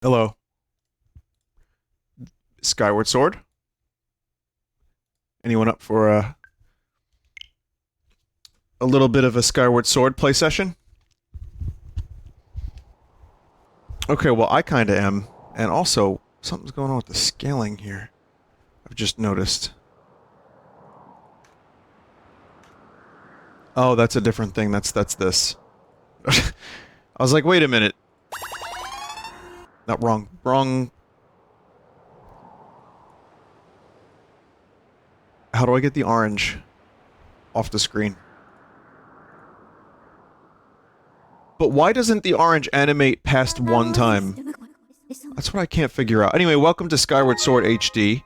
Hello. Skyward Sword? Anyone up for a little bit of a Skyward Sword play session? Okay, well, I kinda am. And also, something's going on with the scaling here. I've just noticed. Oh, that's a different thing. That's this. I was like, wait a minute. Not wrong. Wrong. How do I get the orange off the screen? But why doesn't the orange animate past one time? That's what I can't figure out. Anyway, welcome to Skyward Sword HD.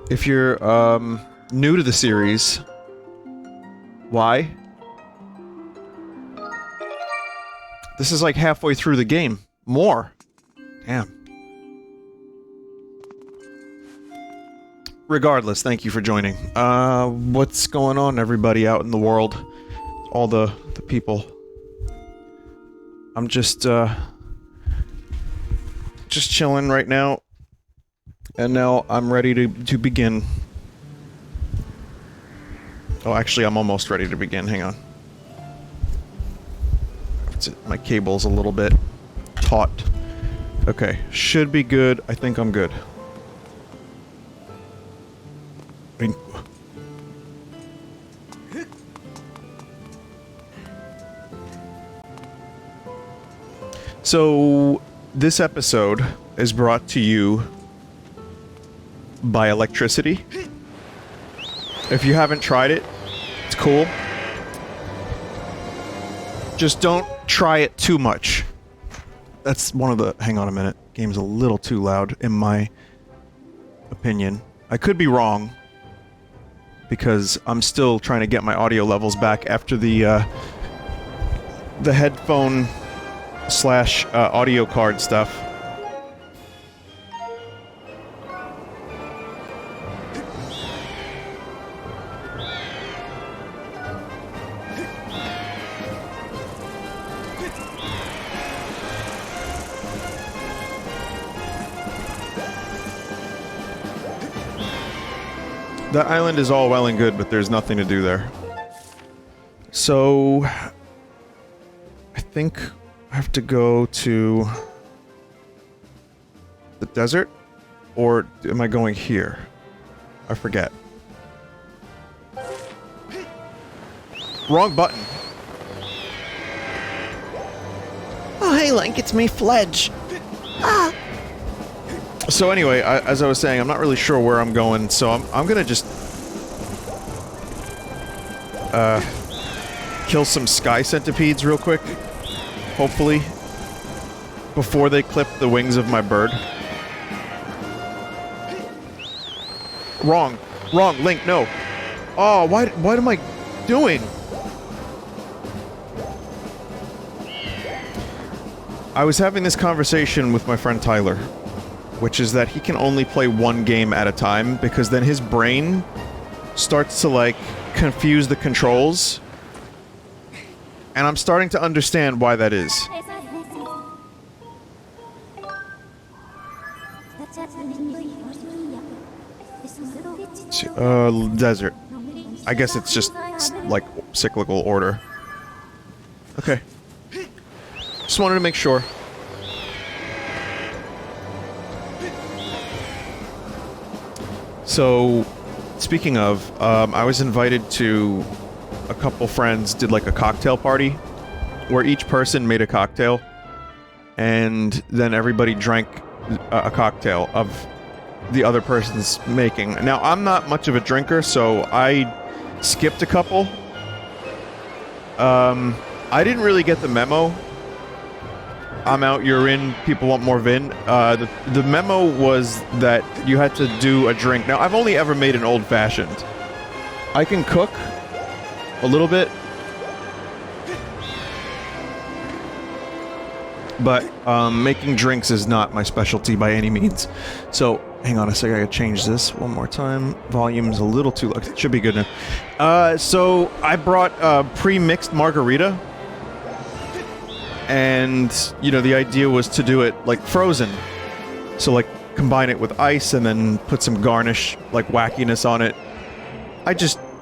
If you're, new to the series, why? This is like halfway through the game. More. Damn. Regardless, thank you for joining. What's going on, everybody out in the world? All the people. I'm just chilling right now. And now I'm ready to begin. Oh, actually, I'm almost ready to begin. Hang on. My cable's a little bit taut. Okay, should be good. I think I'm good. So, this episode is brought to you by electricity. If you haven't tried it, it's cool. Just don't try it too much. That's one of the... Hang on a minute. Game's a little too loud, in my opinion. I could be wrong, because I'm still trying to get my audio levels back after the headphone slash audio card stuff. The island is all well and good, but there's nothing to do there. So... I think I have to go to... the desert? Or am I going here? I forget. Wrong button. Oh, hey, Link, it's me, Fledge. Ah! So anyway, as I was saying, I'm not really sure where I'm going, so I'm gonna just... kill some sky centipedes real quick. Hopefully. Before they clip the wings of my bird. Wrong. Wrong, Link, no. Oh, what am I doing? I was having this conversation with my friend Tyler, which is that he can only play one game at a time, because then his brain starts to, like, confuse the controls. And I'm starting to understand why that is. Desert. I guess it's just, like, cyclical order. Okay. Just wanted to make sure. So, speaking of, I was invited to... a couple friends did like a cocktail party where each person made a cocktail and then everybody drank a cocktail of the other person's making. Now, I'm not much of a drinker, so I skipped a couple. I didn't really get the memo. I'm out, you're in, people want more Vin. The memo was that you had to do a drink. Now, I've only ever made an old-fashioned. I can cook a little bit, but making drinks is not my specialty by any means. So, hang on a second, I gotta change this one more time. Volume's a little too low. It should be good now. So I brought pre-mixed margarita. And, you know, the idea was to do it, like, frozen. So, like, combine it with ice and then put some garnish, like, wackiness on it.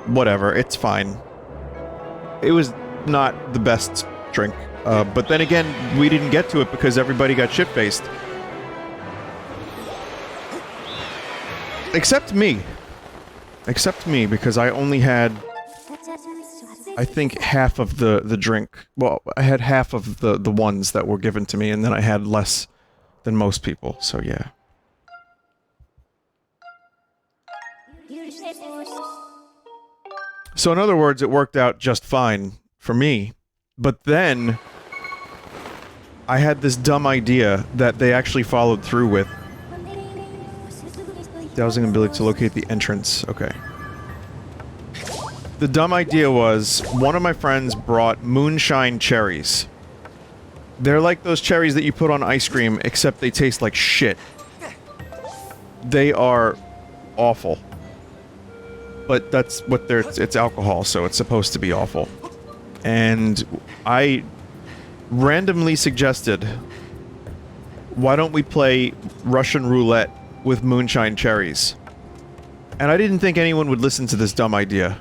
Whatever, it's fine. It was not the best drink. But then again, we didn't get to it because everybody got shit-faced. Except me. Except me, because I only had, I think, half of the drink. Well, I had half of the ones that were given to me, and then I had less than most people, so yeah. So in other words, it worked out just fine for me. But then I had this dumb idea that they actually followed through with. Dowsing ability to locate the entrance. Okay. The dumb idea was, one of my friends brought moonshine cherries. They're like those cherries that you put on ice cream, except they taste like shit. They are awful. But that's what they're- it's alcohol, so it's supposed to be awful. And I randomly suggested, why don't we play Russian roulette with moonshine cherries? And I didn't think anyone would listen to this dumb idea.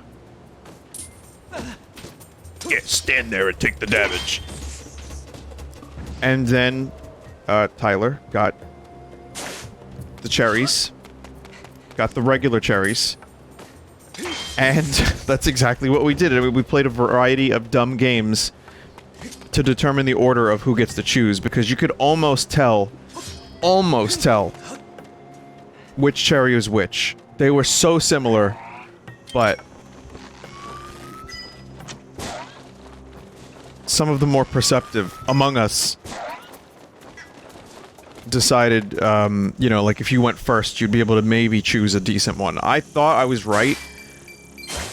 Yeah, stand there and take the damage. And then, Tyler got the cherries, got the regular cherries, and that's exactly what we did. I mean, we played a variety of dumb games to determine the order of who gets to choose, because you could almost tell which cherry was which. They were so similar, but some of the more perceptive among us decided, you know, like if you went first, you'd be able to maybe choose a decent one. I thought I was right.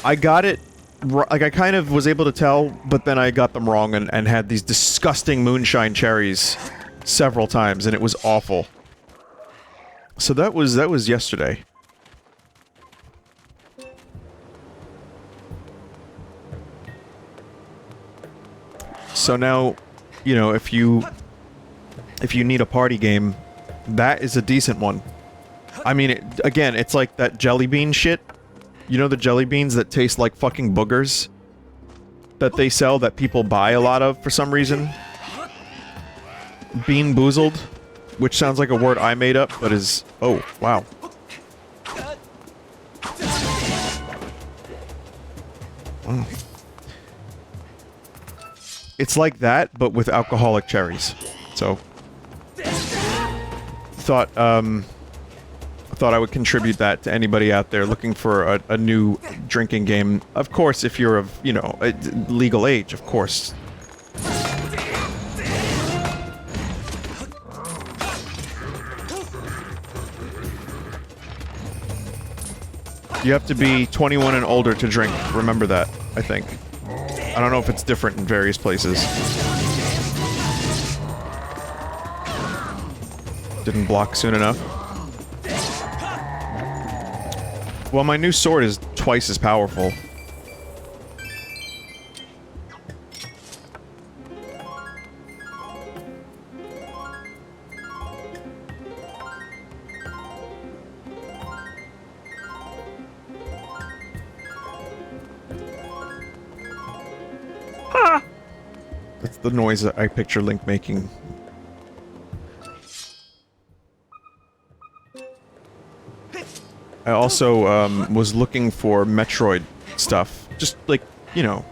I got it, like I kind of was able to tell, but then I got them wrong and had these disgusting moonshine cherries several times, and it was awful. So that was yesterday. So now, you know, if you need a party game, that is a decent one. I mean, again, it's like that jelly bean shit. You know the jelly beans that taste like fucking boogers? That they sell, that people buy a lot of for some reason? Bean boozled? Which sounds like a word I made up, but is... Oh, wow. Mm. It's like that, but with alcoholic cherries. So... Thought I would contribute that to anybody out there looking for a new drinking game. Of course, if you're of, you know, legal age, of course. You have to be 21 and older to drink. Remember that, I think. I don't know if it's different in various places. Didn't block soon enough. Well, my new sword is twice as powerful. Ah! That's the noise that I picture Link making. I also, was looking for Metroid stuff. Just, like, you know,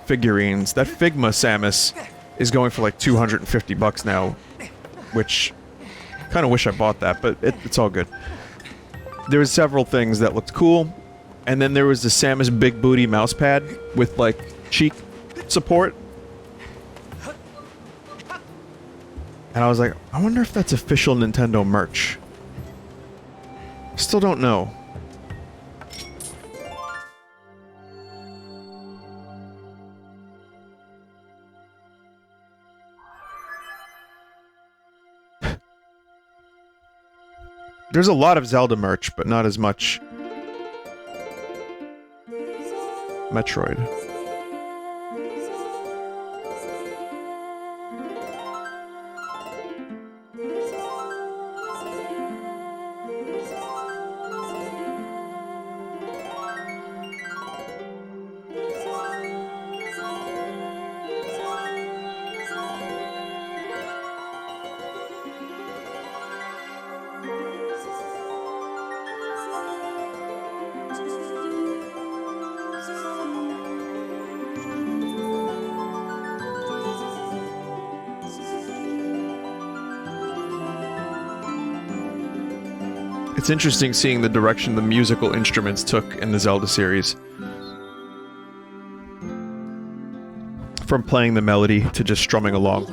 figurines. That Figma Samus is going for, like, 250 bucks now. Which, kinda wish I bought that, but it's all good. There was several things that looked cool. And then there was the Samus Big Booty mousepad with, like, cheek support. And I was like, I wonder if that's official Nintendo merch. Still don't know. There's a lot of Zelda merch, but not as much Metroid. It's interesting seeing the direction the musical instruments took in the Zelda series. From playing the melody to just strumming along.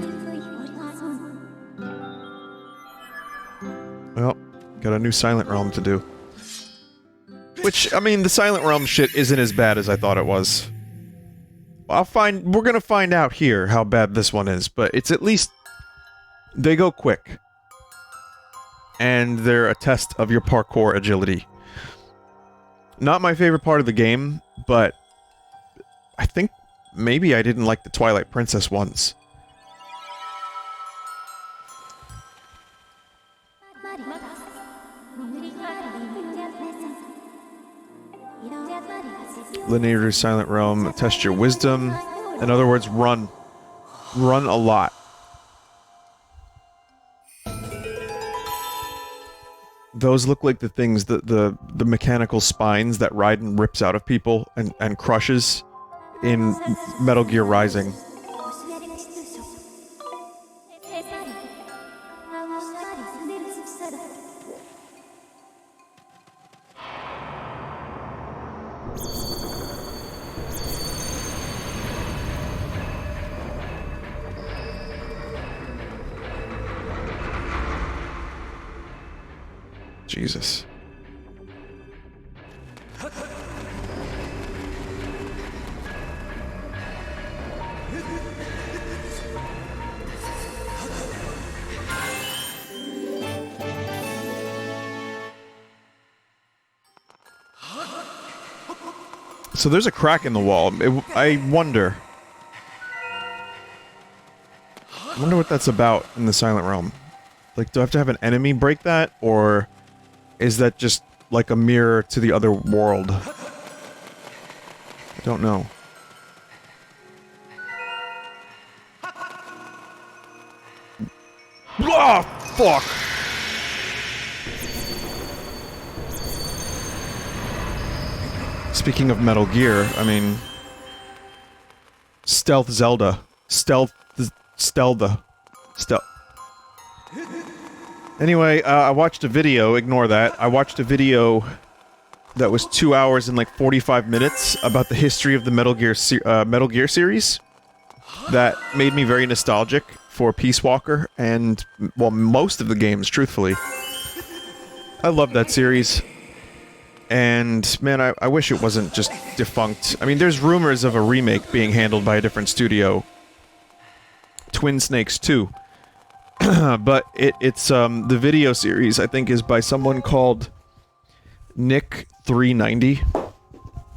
Well, got a new Silent Realm to do. Which, I mean, the Silent Realm shit isn't as bad as I thought it was. We're gonna find out here how bad this one is, but it's at least... They go quick. And they're a test of your parkour agility. Not my favorite part of the game, but... I think maybe I didn't like the Twilight Princess ones. Linear Silent Realm, test your wisdom. In other words, run. Run a lot. Those look like the things that the mechanical spines that Raiden rips out of people and crushes in Metal Gear Rising. Jesus. So there's a crack in the wall. I wonder what that's about in the Silent Realm. Like, do I have to have an enemy break that, or is that just like a mirror to the other world? I don't know. Ah, fuck! Speaking of Metal Gear, I mean... Stealth Zelda. Stealth... Anyway, I watched a video, ignore that. I watched a video that was 2 hours and like 45 minutes about the history of the Metal Gear series. That made me very nostalgic for Peace Walker and, well, most of the games, truthfully. I love that series. And, man, I wish it wasn't just defunct. I mean, there's rumors of a remake being handled by a different studio. Twin Snakes 2. But it's the video series, I think, is by someone called Nick390.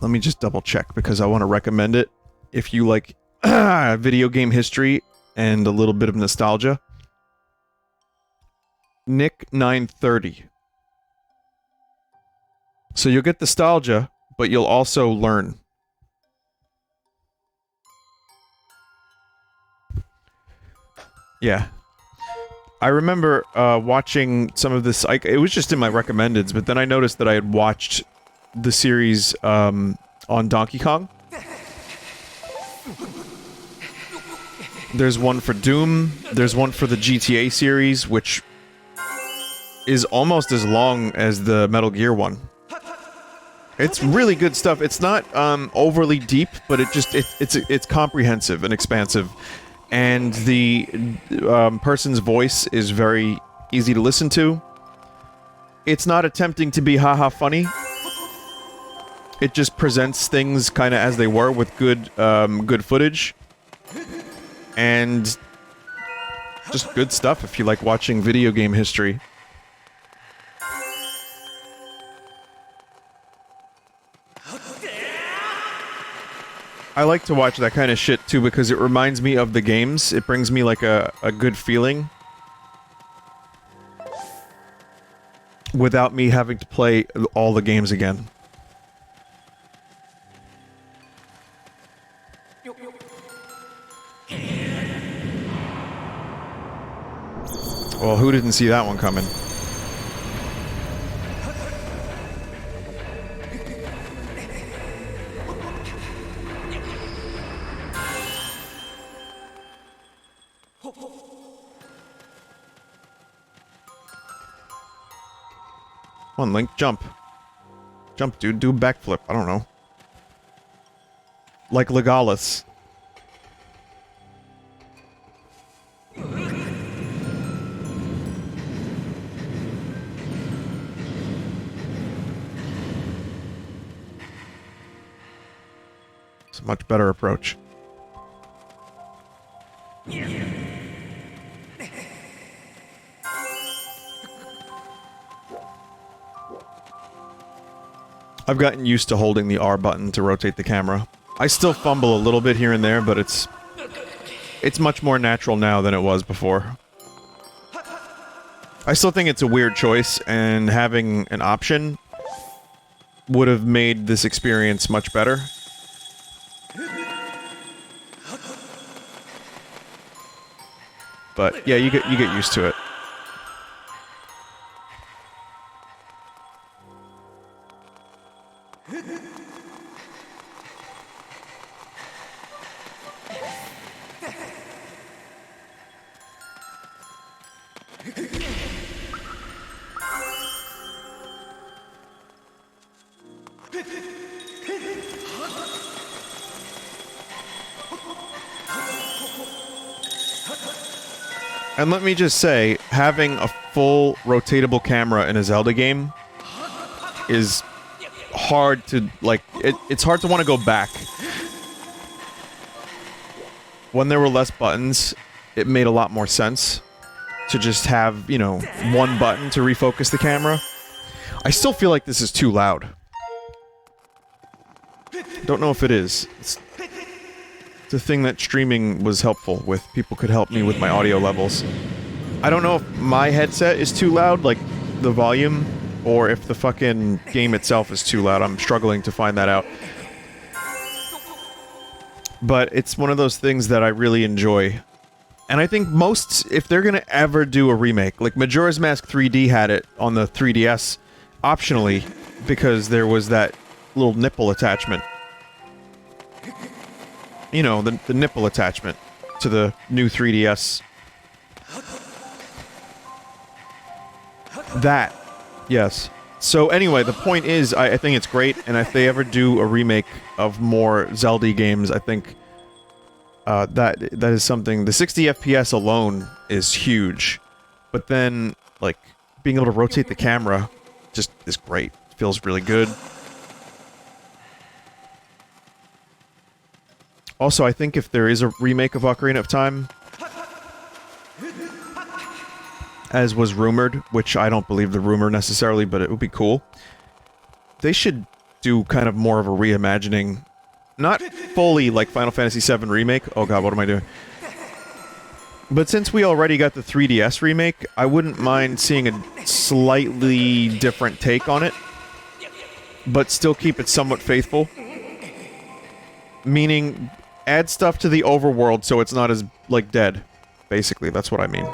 Let me just double check, because I want to recommend it. If you like video game history and a little bit of nostalgia. Nick930. So you'll get nostalgia, but you'll also learn. Yeah. I remember watching some of this, it was just in my recommendeds, but then I noticed that I had watched the series on Donkey Kong. There's one for Doom, there's one for the GTA series, which is almost as long as the Metal Gear one. It's really good stuff. It's not overly deep, but it's comprehensive and expansive. And the person's voice is very easy to listen to. It's not attempting to be haha funny. It just presents things kind of as they were with good footage. And just good stuff if you like watching video game history. I like to watch that kind of shit too because it reminds me of the games. It brings me like a good feeling. Without me having to play all the games again. Well, who didn't see that one coming? Come on, Link, jump. Jump, dude. Do a backflip. I don't know. Like Legolas. It's a much better approach. I've gotten used to holding the R button to rotate the camera. I still fumble a little bit here and there, but it's much more natural now than it was before. I still think it's a weird choice, and having an option would have made this experience much better. But yeah, you get used to it. And let me just say, having a full rotatable camera in a Zelda game is hard to, like, it's hard to want to go back. When there were less buttons, it made a lot more sense to just have, you know, one button to refocus the camera. I still feel like this is too loud. Don't know if it is. It's a thing that streaming was helpful with. People could help me with my audio levels. I don't know if my headset is too loud, like the volume, or if the fucking game itself is too loud. I'm struggling to find that out. But it's one of those things that I really enjoy. And I think most, if they're gonna ever do a remake, like Majora's Mask 3D had it on the 3DS, optionally, because there was that little nipple attachment. You know, the nipple attachment to the new 3DS. That. Yes. So anyway, the point is, I think it's great, and if they ever do a remake of more Zelda games, I think that is something. The 60 FPS alone is huge, but then, like, being able to rotate the camera just is great. It feels really good. Also, I think if there is a remake of Ocarina of Time, as was rumored, which I don't believe the rumor necessarily, but it would be cool, they should do kind of more of a reimagining. Not fully like Final Fantasy VII Remake. Oh god, what am I doing? But since we already got the 3DS remake, I wouldn't mind seeing a slightly different take on it, but still keep it somewhat faithful. Meaning, add stuff to the overworld so it's not as, like, dead. Basically, that's what I mean.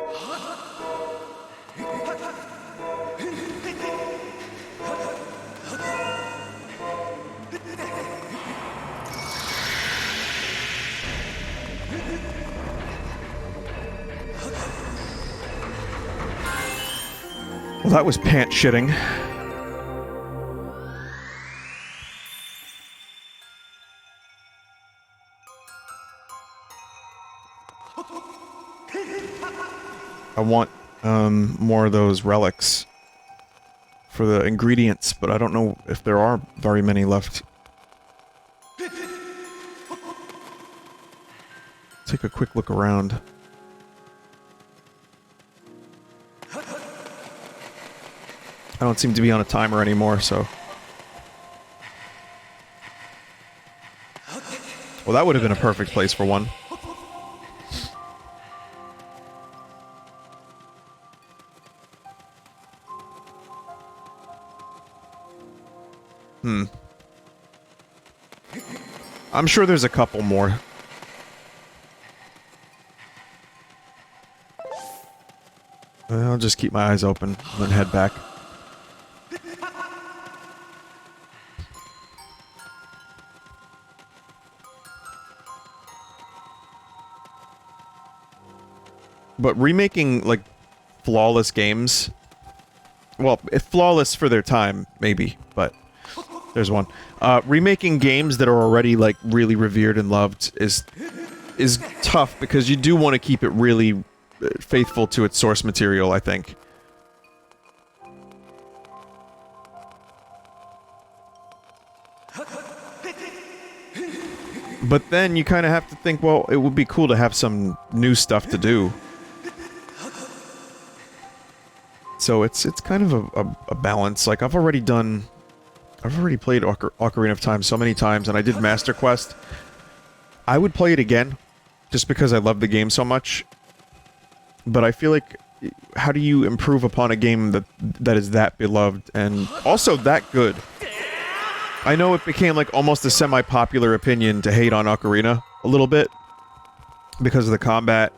Well, that was pant shitting. I want, more of those relics for the ingredients, but I don't know if there are very many left. Take a quick look around. I don't seem to be on a timer anymore, so... Well, that would have been a perfect place for one. I'm sure there's a couple more. I'll just keep my eyes open and then head back. But remaking, like, flawless games well, flawless for their time, maybe, but there's one. Remaking games that are already, like, really revered and loved is tough, because you do want to keep it really faithful to its source material, I think. But then you kind of have to think, well, it would be cool to have some new stuff to do. So it's kind of a balance. Like, I've already played Ocarina of Time so many times, and I did Master Quest. I would play it again, just because I love the game so much. But I feel like, how do you improve upon a game that is that beloved, and also that good? I know it became, like, almost a semi-popular opinion to hate on Ocarina a little bit, because of the combat,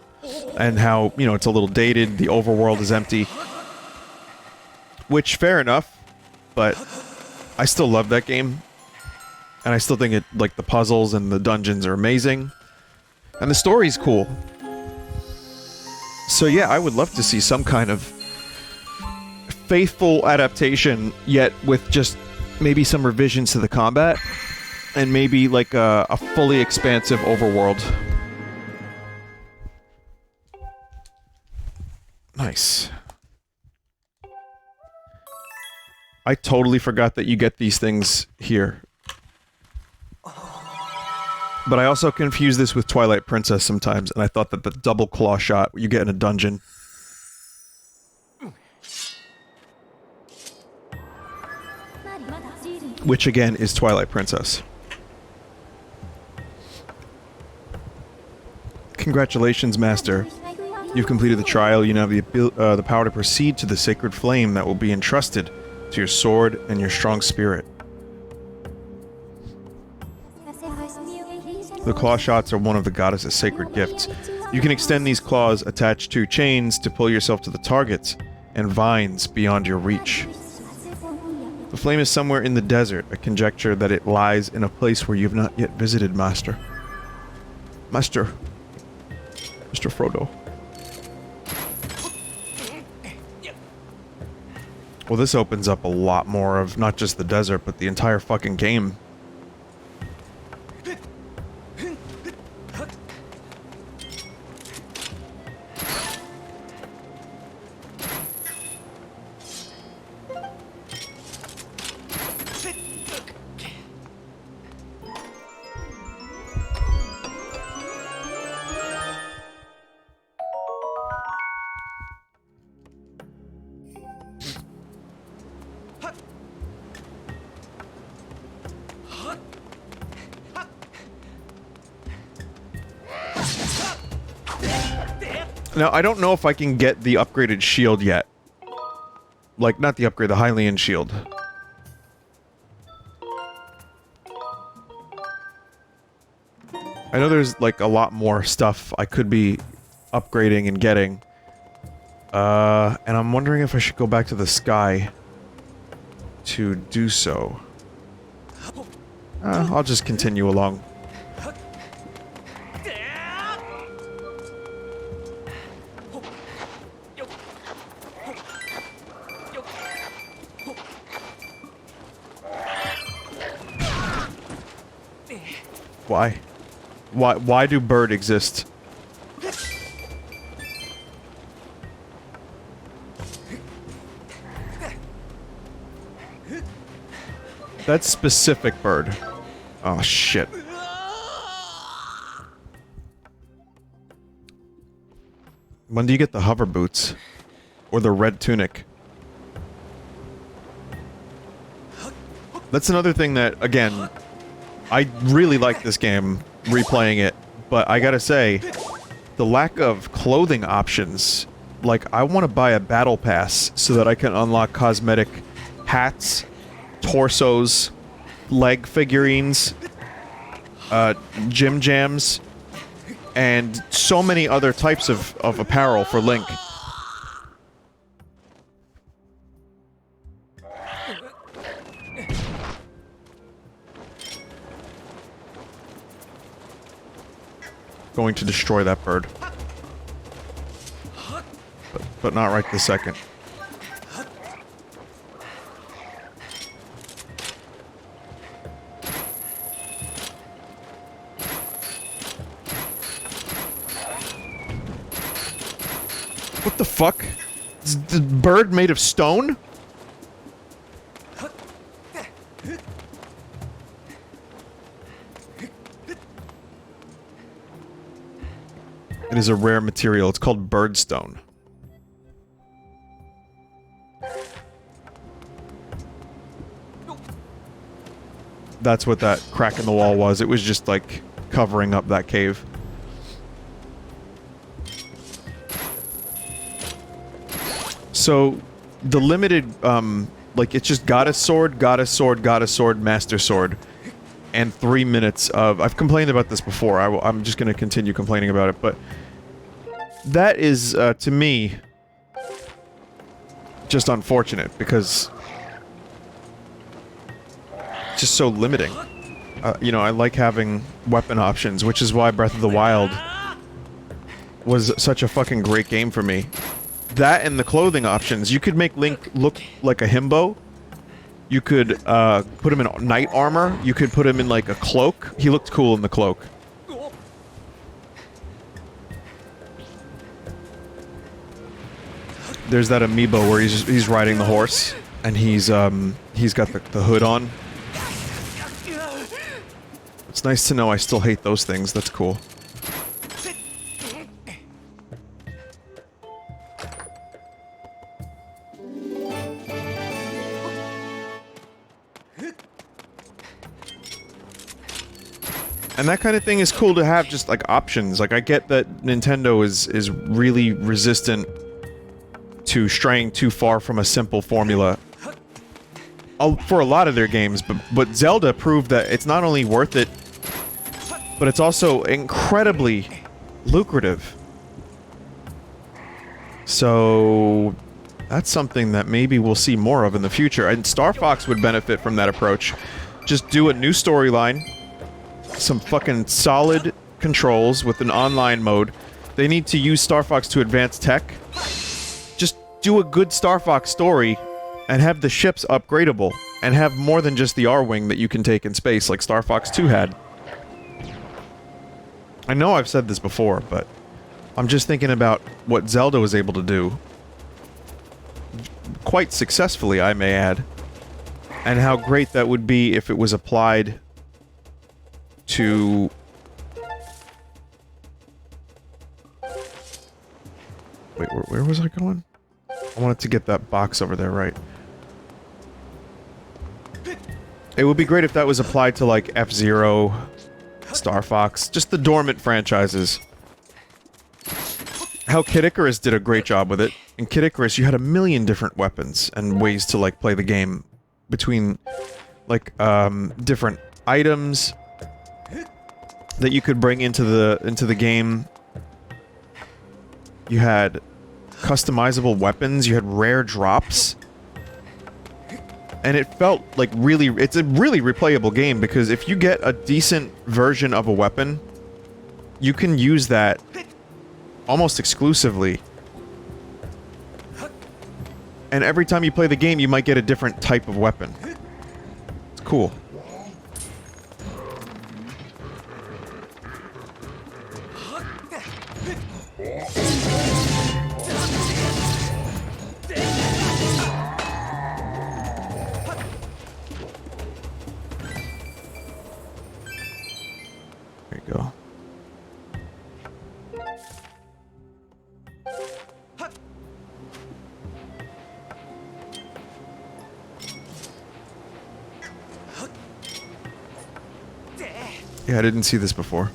and how, you know, it's a little dated, the overworld is empty. Which, fair enough, but I still love that game. And I still think it, like, the puzzles and the dungeons are amazing. And the story's cool. So yeah, I would love to see some kind of faithful adaptation, yet with just maybe some revisions to the combat, and maybe, like, a fully expansive overworld. Nice. I totally forgot that you get these things here. But I also confuse this with Twilight Princess sometimes, and I thought that the double claw shot you get in a dungeon. Which, again, is Twilight Princess. Congratulations, Master. You've completed the trial. You now have the power to proceed to the sacred flame that will be entrusted to your sword and your strong spirit. The Clawshots are one of the goddess's sacred gifts. You can extend these claws attached to chains to pull yourself to the targets, and vines beyond your reach. The flame is somewhere in the desert. I conjecture that it lies in a place where you've not yet visited, Master. Mr. Frodo. Well, this opens up a lot more of not just the desert, but the entire fucking game. Now, I don't know if I can get the upgraded shield yet. Like, not the upgrade, the Hylian shield. I know there's, like, a lot more stuff I could be upgrading and getting. And I'm wondering if I should go back to the sky to do so. I'll just continue along. Why? Why do bird exist? That specific bird. Oh, shit. When do you get the hover boots? Or the red tunic? That's another thing that, again, I really like this game, replaying it, but I gotta say, the lack of clothing options, like, I want to buy a battle pass so that I can unlock cosmetic hats, torsos, leg figurines, gym jams, and so many other types of apparel for Link. Going to destroy that bird. But not right this second. What the fuck? Is the bird made of stone? It is a rare material. It's called birdstone. That's what that crack in the wall was. It was just, like, covering up that cave. So, the limited, like, it's just goddess sword, master sword. And 3 minutes of... I've complained about this before. I'm just gonna continue complaining about it, but... That is, to me... just unfortunate, because... it's just so limiting. You know, I like having weapon options, which is why Breath of the Wild... was such a fucking great game for me. That and the clothing options. You could make Link look like a himbo. You could, put him in knight armor. You could put him in, like, a cloak. He looked cool in the cloak. There's that amiibo where he's riding the horse, and he's got the hood on. It's nice to know I still hate those things. That's cool. And that kind of thing is cool to have, just, like, options. Like, I get that Nintendo is really resistant to straying too far from a simple formula for a lot of their games, but Zelda proved that it's not only worth it, but it's also incredibly lucrative. So... that's something that maybe we'll see more of in the future, and Star Fox would benefit from that approach. Just do a new storyline, some fucking solid controls with an online mode. They need to use Star Fox to advance tech. Just do a good Star Fox story and have the ships upgradable and have more than just the R-Wing that you can take in space like Star Fox 2 had. I know I've said this before, but I'm just thinking about what Zelda was able to do. Quite successfully, I may add. And how great that would be if it was applied to... wait, where was I going? I wanted to get that box over there, right. It would be great if that was applied to, like, F-Zero, Star Fox, just the dormant franchises. How Kid Icarus did a great job with it. In Kid Icarus, you had a million different weapons and ways to, like, play the game between, like, different items that you could bring into the game. You had customizable weapons, you had rare drops. And it felt like really... it's a really replayable game, because if you get a decent version of a weapon, you can use that almost exclusively. And every time you play the game, you might get a different type of weapon. It's cool. There you go. Yeah, I didn't see this before.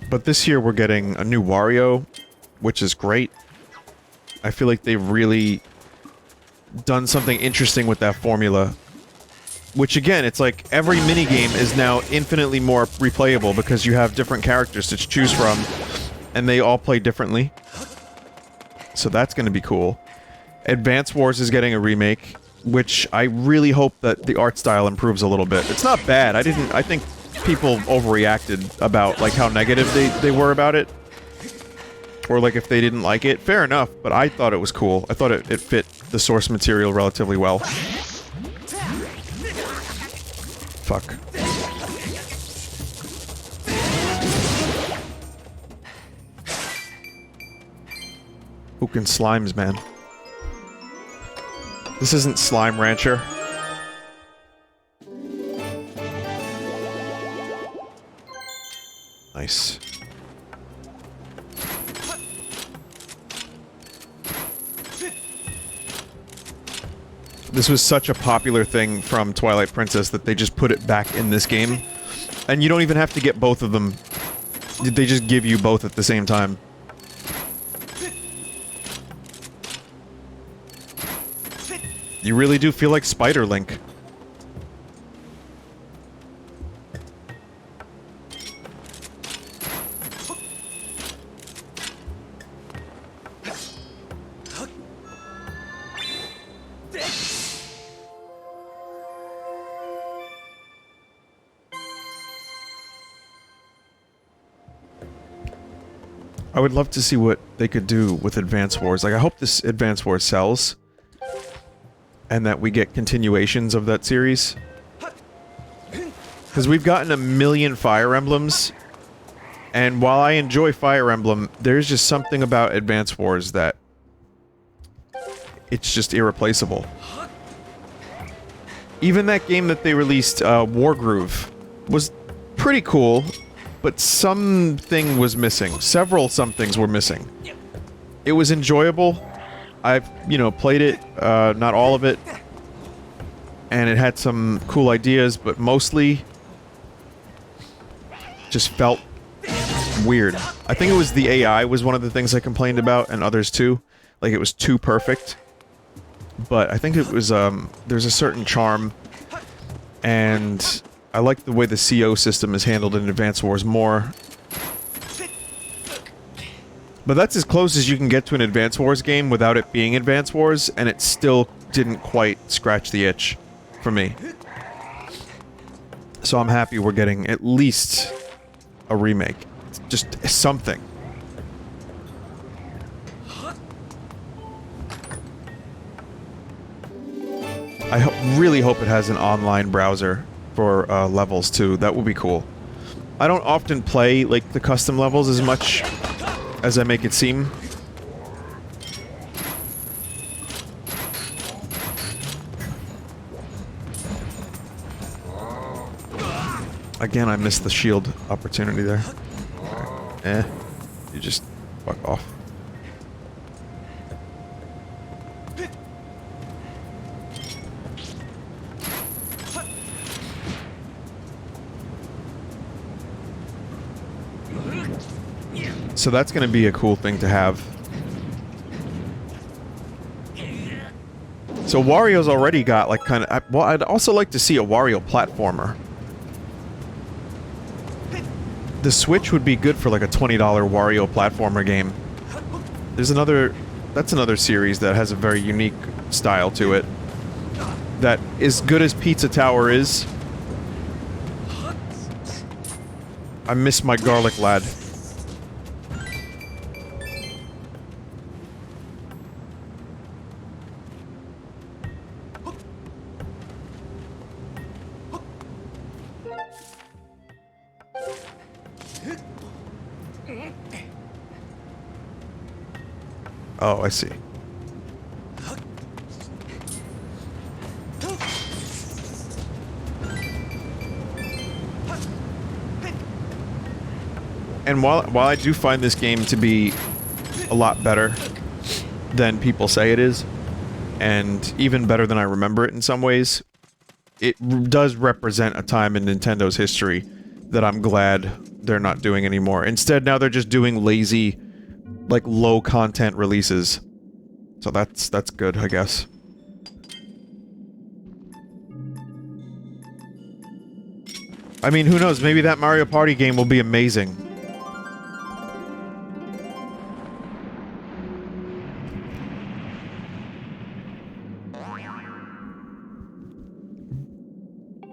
But this year we're getting a new Wario, which is great. I feel like they've really done something interesting with that formula. Which again, it's like every minigame is now infinitely more replayable because you have different characters to choose from, and they all play differently. So that's gonna be cool. Advance Wars is getting a remake, which I really hope that the art style improves a little bit. It's not bad. I think people overreacted about, like, how negative they were about it. or like if they didn't like it, fair enough, but I thought it was cool. I thought it fit the source material relatively well. Fuck. Who can slimes, man? This isn't Slime Rancher. Nice. This was such a popular thing from Twilight Princess that they just put it back in this game. And you don't even have to get both of them. They just give you both at the same time. You really do feel like Spider Link. I would love to see what they could do with Advance Wars. Like, I hope this Advance Wars sells. And that we get continuations of that series. Because we've gotten a million Fire Emblems. And while I enjoy Fire Emblem, there's just something about Advance Wars that... it's just irreplaceable. Even that game that they released, Wargroove, was pretty cool. But something was missing. Several somethings were missing. It was enjoyable. I've, you know, played it, not all of it. And it had some cool ideas, but mostly... just felt weird. I think it was the AI was one of the things I complained about, and others too. Like, it was too perfect. But I think it was, there's a certain charm. And... I like the way the CO system is handled in Advance Wars more. But that's as close as you can get to an Advance Wars game without it being Advance Wars, and it still didn't quite scratch the itch for me. So I'm happy we're getting at least a remake. Just something. I really hope it has an online browser for levels too. That would be cool. I don't often play like the custom levels as much as I make it seem. Again, I missed the shield opportunity there. You just fuck off. So that's gonna be a cool thing to have. So Wario's already got like kind of... well, I'd also like to see a Wario platformer. The Switch would be good for like a $20 Wario platformer game. There's another... that's another series that has a very unique style to it. That, as good as Pizza Tower is... I miss my garlic lad. Oh, I see. And while I do find this game to be a lot better than people say it is, and even better than I remember it in some ways, it does represent a time in Nintendo's history that I'm glad they're not doing anymore. Instead, now they're just doing lazy, like, low-content releases. So that's good, I guess. I mean, who knows? Maybe that Mario Party game will be amazing.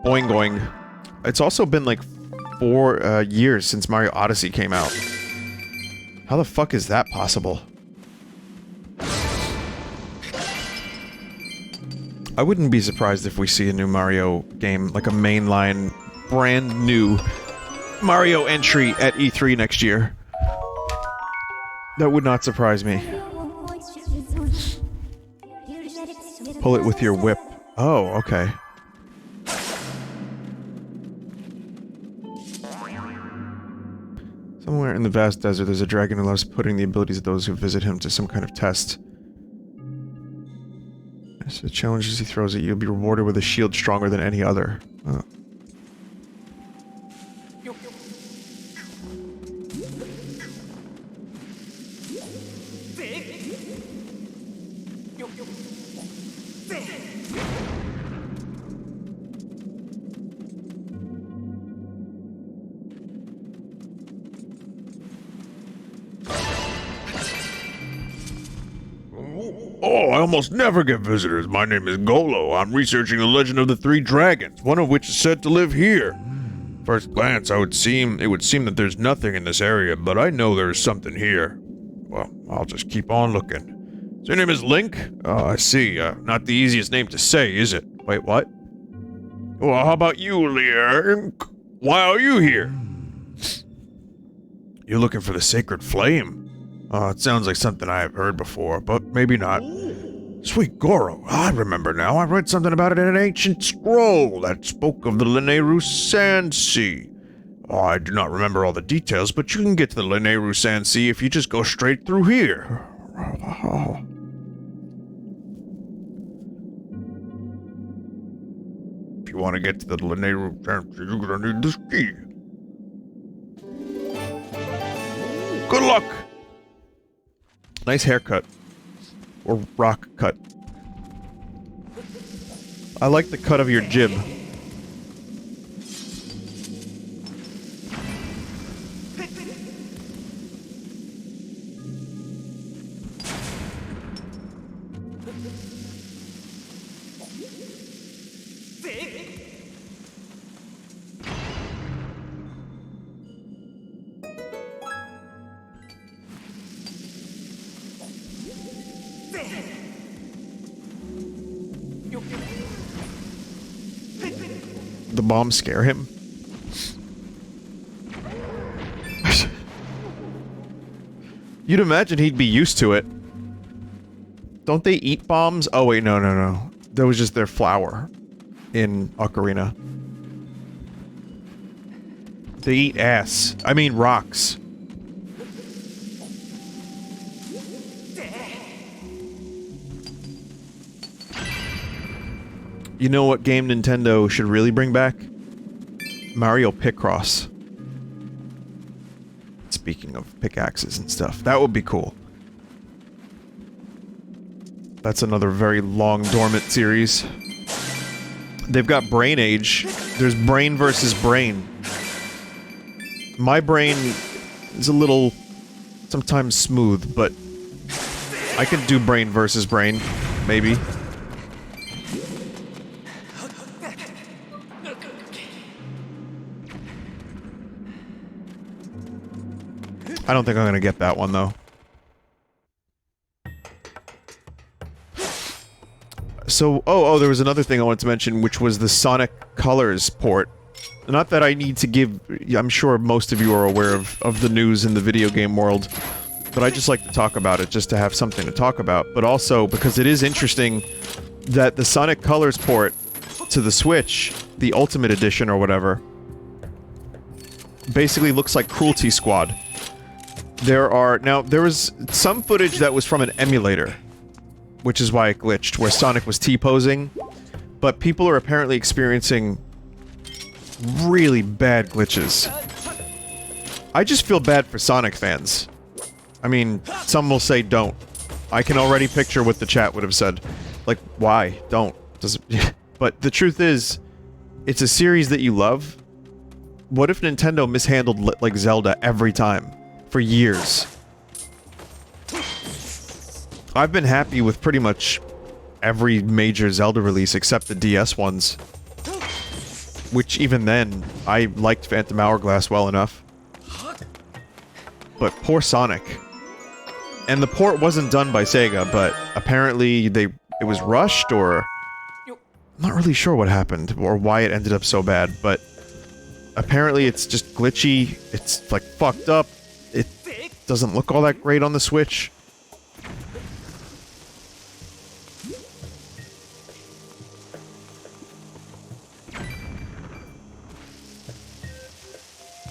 Boing boing. It's also been like 4 years since Mario Odyssey came out. How the fuck is that possible? I wouldn't be surprised if we see a new Mario game, like a mainline, brand new Mario entry at E3 next year. That would not surprise me. Pull it with your whip. Oh, okay. Somewhere in the vast desert, there's a dragon who loves putting the abilities of those who visit him to some kind of test. As the challenges he throws at you, you'll be rewarded with a shield stronger than any other. Oh. Oh, I almost never get visitors. My name is Golo. I'm researching the legend of the three dragons, one of which is said to live here. First glance, it would seem that there's nothing in this area, but I know there's something here. Well, I'll just keep on looking. So your name is Link? Oh, I see. Not the easiest name to say, is it? Wait, what? Well, how about you, Link? Why are you here? You're looking for the sacred flame? Oh, it sounds like something I have heard before, but maybe not. Sweet Goro, I remember now. I read something about it in an ancient scroll that spoke of the Lineru Sand Sea. Oh, I do not remember all the details, but you can get to the Lineru Sand Sea if you just go straight through here. If you want to get to the Lineru Sand Sea, you're gonna need this key. Good luck! Nice haircut. Or rock cut. I like the cut of your jib. The bombs scare him? You'd imagine he'd be used to it. Don't they eat bombs? Oh wait, no. That was just their flour in Ocarina. They eat ass. I mean rocks. You know what game Nintendo should really bring back? Mario Picross. Speaking of pickaxes and stuff, that would be cool. That's another very long dormant series. They've got Brain Age. There's Brain versus Brain. My brain is a little sometimes smooth, but I can do Brain versus Brain, maybe. I don't think I'm gonna get that one, though. So, oh, there was another thing I wanted to mention, which was the Sonic Colors port. Not that I need to give... I'm sure most of you are aware of the news in the video game world, but I just like to talk about it, just to have something to talk about. But also, because it is interesting that the Sonic Colors port to the Switch, the Ultimate Edition or whatever, basically looks like Cruelty Squad. There was some footage that was from an emulator, which is why it glitched, where Sonic was T-posing, but people are apparently experiencing really bad glitches. I just feel bad for Sonic fans. I mean, some will say don't. I can already picture what the chat would have said. Like, why? Don't. But the truth is, it's a series that you love. What if Nintendo mishandled, like, Zelda every time? For years. I've been happy with pretty much every major Zelda release except the DS ones. Which, even then, I liked Phantom Hourglass well enough. but poor Sonic. And the port wasn't done by Sega, but apparently it was rushed, or... I'm not really sure what happened, or why it ended up so bad, but... Apparently it's just glitchy, it's, like, fucked up, it doesn't look all that great on the Switch.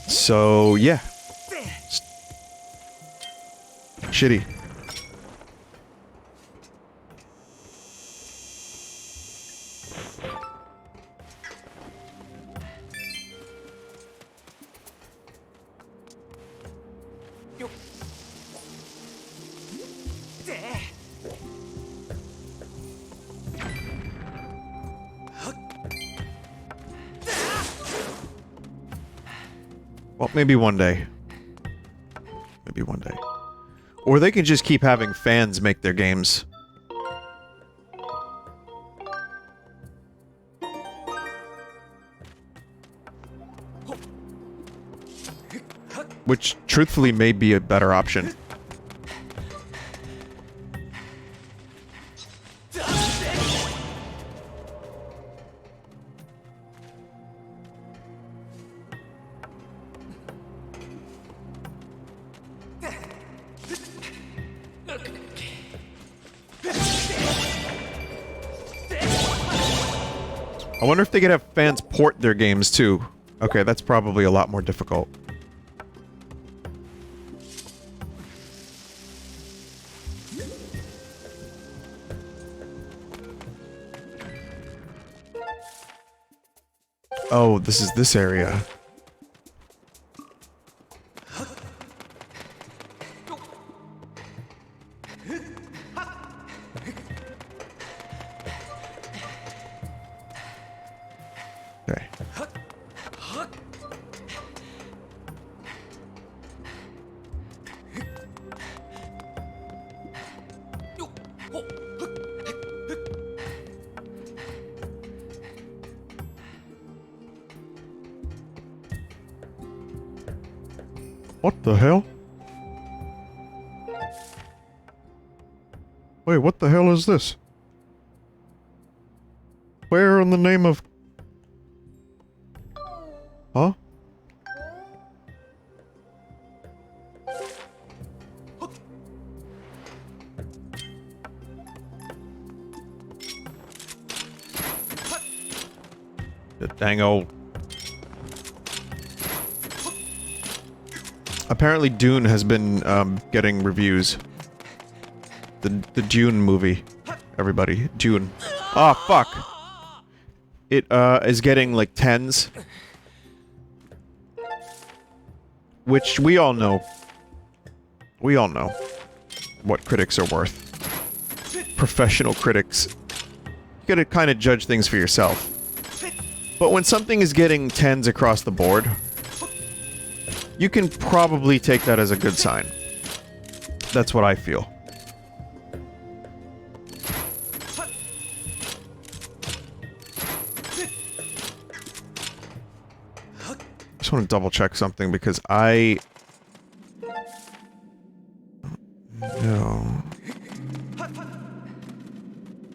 So, yeah. Shitty. Well, maybe one day. Maybe one day. Or they can just keep having fans make their games. Which, truthfully, may be a better option. I wonder if they could have fans port their games, too. Okay, that's probably a lot more difficult. Oh, this is this area. Okay. What the hell? Wait, what the hell is this? Where in the name of... Huh? The dang old... Apparently Dune has been, getting reviews. The Dune movie. Everybody. Dune. Oh, fuck! It, is getting, like, 10s. Which we all know. We all know what critics are worth. Professional critics. You gotta kind of judge things for yourself. But when something is getting 10s across the board, you can probably take that as a good sign. That's what I feel. Just want to double check something because I... No.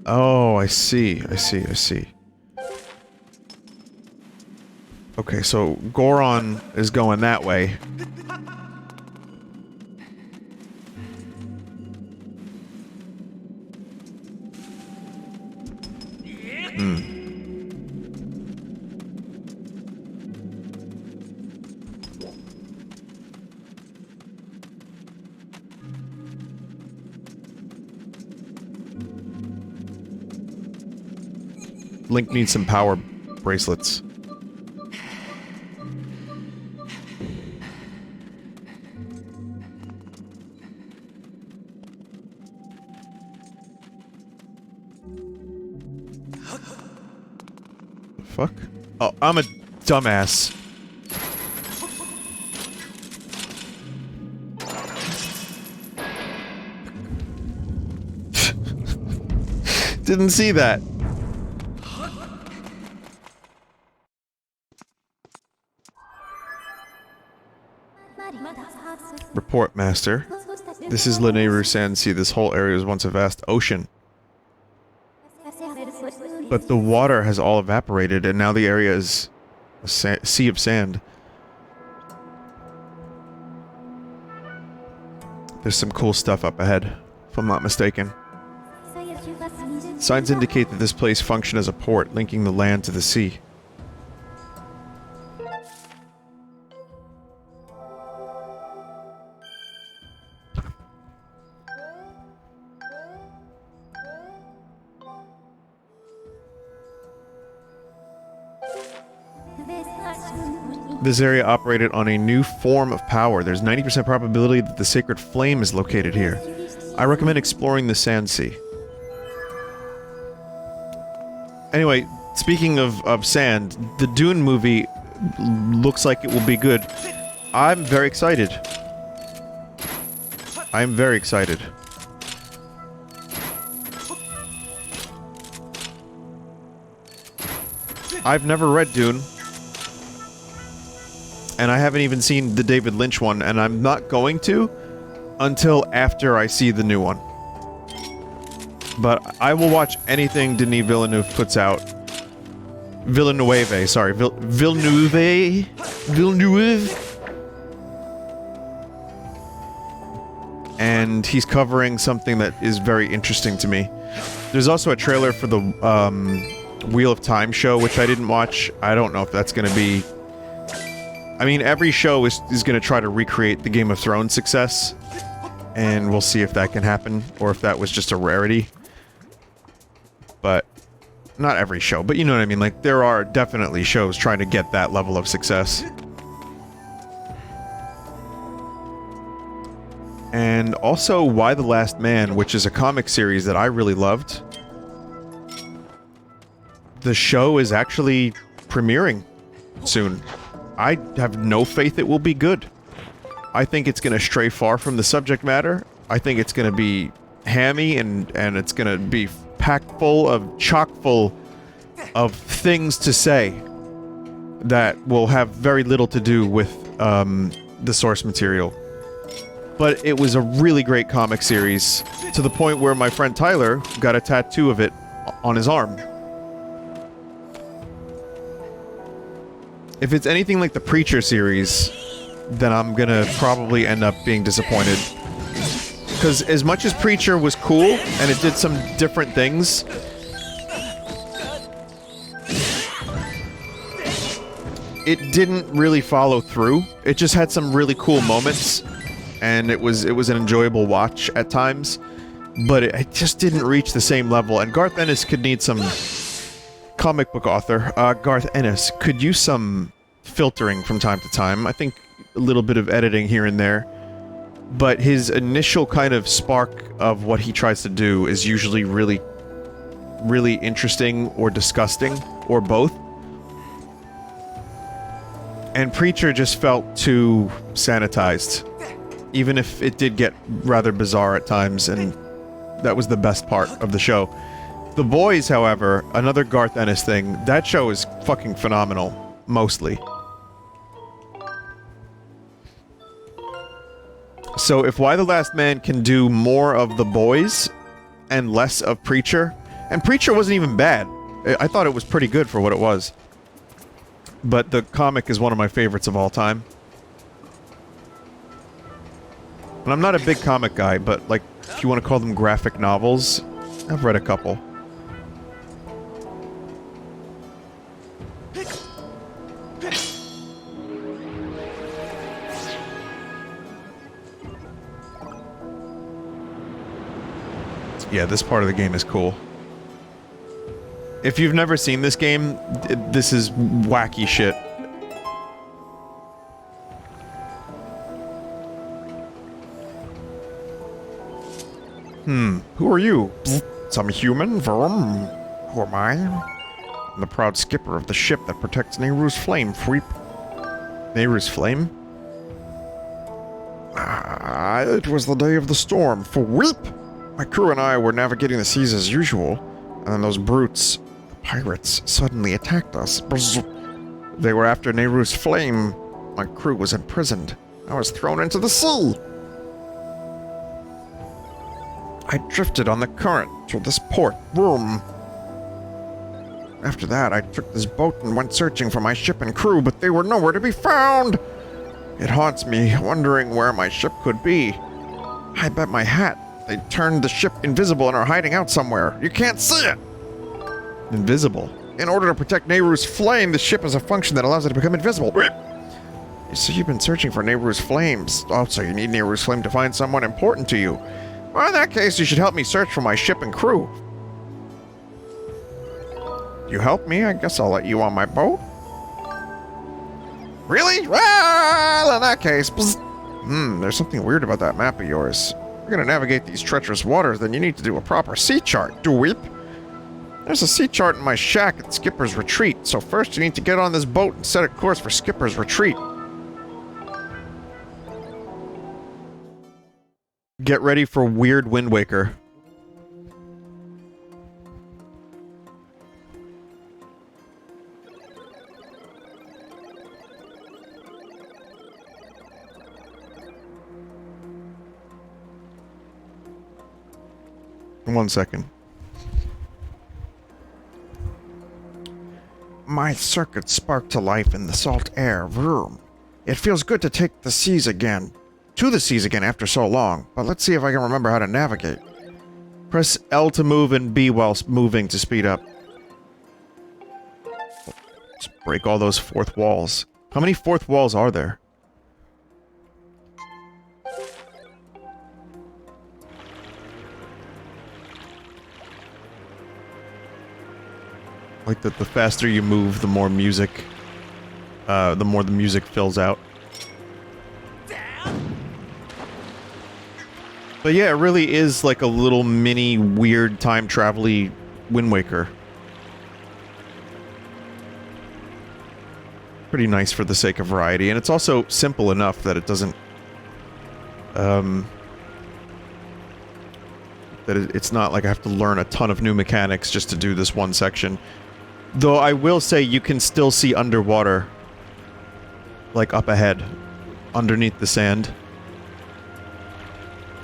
Oh, I see. I see. Okay, so Goron is going that way. Link needs some power bracelets. Fuck? Oh, I'm a dumbass. Didn't see that. Report, Master. This is Lanayru Sand Sea. This whole area was once a vast ocean. But the water has all evaporated, and now the area is a sea of sand. There's some cool stuff up ahead, if I'm not mistaken. Signs indicate that this place functioned as a port, linking the land to the sea. This area operated on a new form of power. There's 90% probability that the sacred flame is located here. I recommend exploring the Sand Sea. Anyway, speaking of sand, the Dune movie looks like it will be good. I'm very excited. I'm very excited. I've never read Dune. And I haven't even seen the David Lynch one, and I'm not going to until after I see the new one. But I will watch anything Denis Villeneuve puts out. Villeneuve, sorry. Villeneuve? And he's covering something that is very interesting to me. There's also a trailer for the Wheel of Time show, which I didn't watch. I don't know if that's going to be... I mean, every show is going to try to recreate the Game of Thrones success, and we'll see if that can happen, or if that was just a rarity. But, not every show, but you know what I mean, like, there are definitely shows trying to get that level of success. And also, Why the Last Man, which is a comic series that I really loved. The show is actually premiering soon. I have no faith it will be good. I think it's going to stray far from the subject matter. I think it's going to be hammy and it's going to be packed full of, chock full of things to say that will have very little to do with the source material. But it was a really great comic series, to the point where my friend Tyler got a tattoo of it on his arm. If it's anything like the Preacher series, then I'm gonna probably end up being disappointed. Because as much as Preacher was cool, and it did some different things, it didn't really follow through. It just had some really cool moments, and it was an enjoyable watch at times, but it just didn't reach the same level, and Garth Ennis could need some... Comic book author, Garth Ennis, could use some filtering from time to time. I think a little bit of editing here and there. But his initial kind of spark of what he tries to do is usually really, really interesting or disgusting, or both. And Preacher just felt too sanitized. Even if it did get rather bizarre at times, and that was the best part of the show. The Boys, however, another Garth Ennis thing, that show is fucking phenomenal, mostly. So if Why the Last Man can do more of The Boys and less of Preacher, and Preacher wasn't even bad. I thought it was pretty good for what it was. But the comic is one of my favorites of all time. And I'm not a big comic guy, but like, if you want to call them graphic novels, I've read a couple. Yeah, this part of the game is cool. If you've never seen this game, this is wacky shit. Who are you? Some human? Vroom. Who am I? I'm the proud skipper of the ship that protects Nehru's flame, Freep. Nehru's flame? It was the day of the storm, Freep! My crew and I were navigating the seas as usual, and then those brutes, the pirates, suddenly attacked us. They were after Nehru's flame. My crew was imprisoned. I was thrown into the sea. I drifted on the current to this port. Boom. After that, I took this boat and went searching for my ship and crew, but they were nowhere to be found. It haunts me, wondering where my ship could be. I bet my hat they turned the ship invisible and are hiding out somewhere. You can't see it! Invisible? In order to protect Nehru's flame, the ship has a function that allows it to become invisible. So you've been searching for Nehru's flames. Oh, so you need Nehru's flame to find someone important to you. Well, in that case, you should help me search for my ship and crew. You help me? I guess I'll let you on my boat. Really? Well, in that case, there's something weird about that map of yours. If you're gonna navigate these treacherous waters, then you need to do a proper sea chart, dweep. There's a sea chart in my shack at Skipper's Retreat, so first you need to get on this boat and set a course for Skipper's Retreat. Get ready for Weird Wind Waker. One second. My circuit sparked to life in the salt air. Vroom. It feels good to take the seas again. To the seas again after so long. But let's see if I can remember how to navigate. Press L to move and B while moving to speed up. Let's break all those fourth walls. How many fourth walls are there? Like that the faster you move, the more music, the more the music fills out. But yeah, it really is like a little mini weird time travel-y Wind Waker. Pretty nice for the sake of variety, and it's also simple enough that it doesn't, it's not like I have to learn a ton of new mechanics just to do this one section. Though I will say you can still see underwater, like up ahead, underneath the sand.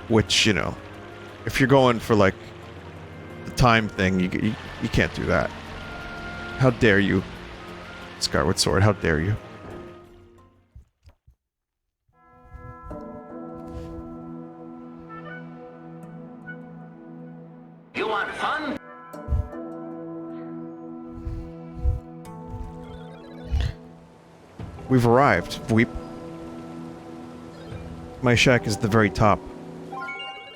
Which, you know, if you're going for like the time thing, you can't do that. How dare you, Skyward Sword? How dare you? You want fun? We've arrived, Weep. My shack is at the very top.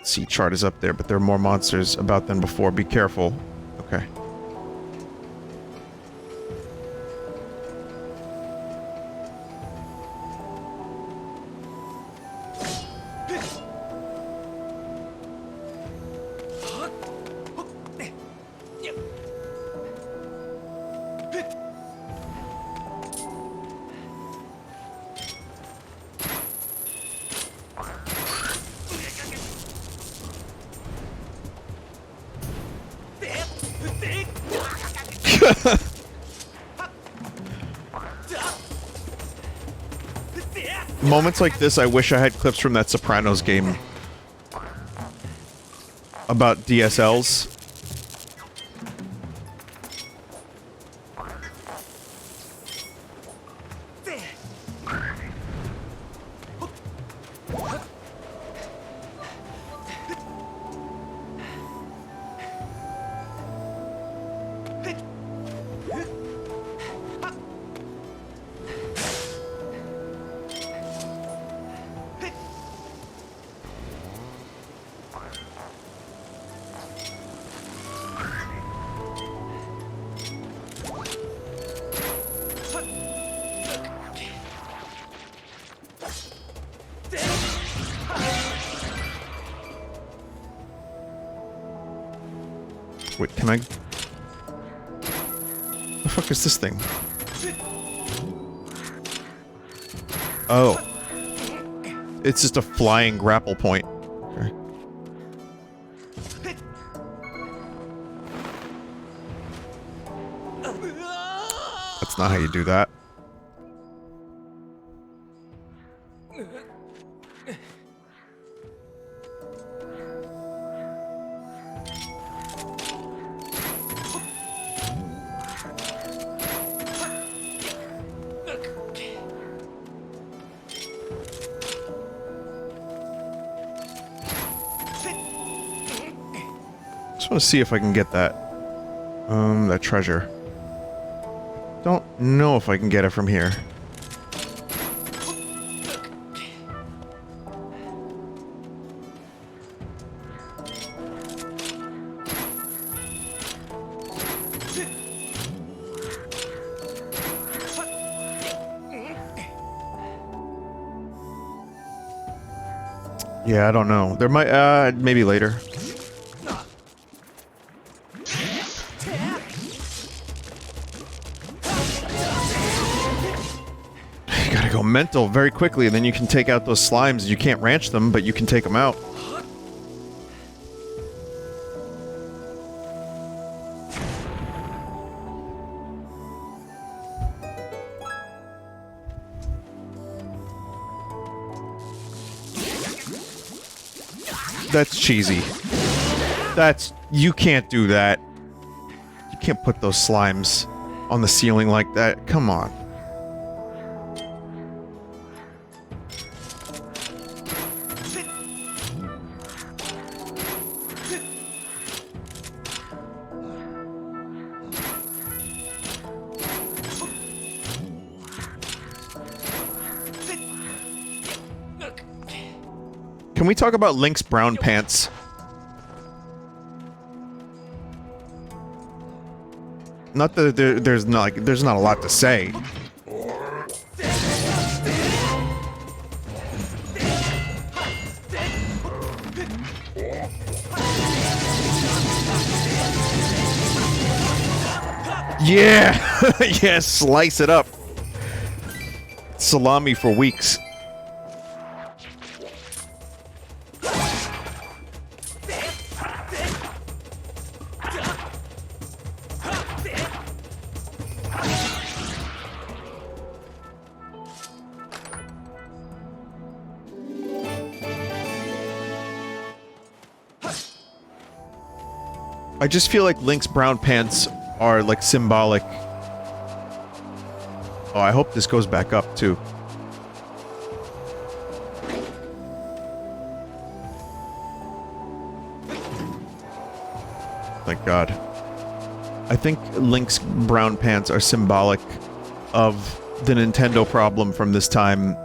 Sea chart is up there, but there are more monsters about than before. Be careful. Okay. Moments like this, I wish I had clips from that Sopranos game about DSLs. Wait, can I... The fuck is this thing? Oh. It's just a flying grapple point. Okay. That's not how you do that. Just want to see if I can get that. That treasure. Don't know if I can get it from here. Yeah, I don't know. There might, maybe later. You gotta go mental very quickly, and then you can take out those slimes. You can't ranch them, but you can take them out. That's cheesy. That's... you can't do that. You can't put those slimes on the ceiling like that. Come on. Can we talk about Link's brown pants? Not that there's not a lot to say. Yeah! Yeah, slice it up. Salami for weeks. I just feel like Link's brown pants are, like, symbolic. Oh, I hope this goes back up, too. Thank God. I think Link's brown pants are symbolic of the Nintendo problem from this time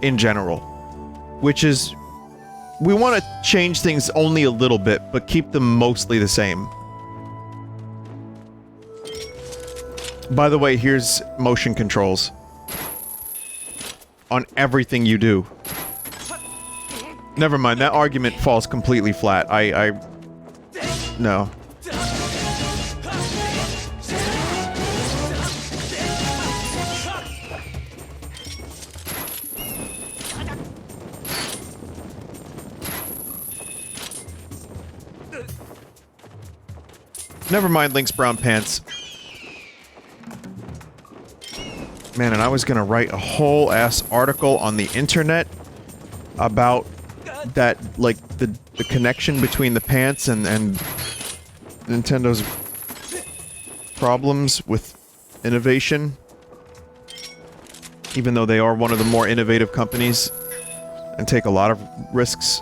in general. Which is... we want to change things only a little bit, but keep them mostly the same. By the way, here's motion controls. On everything you do. Never mind, that argument falls completely flat. No. Never mind Link's brown pants. Man, and I was gonna write a whole ass article on the internet about that, like, the connection between the pants and Nintendo's problems with innovation. Even though they are one of the more innovative companies and take a lot of risks.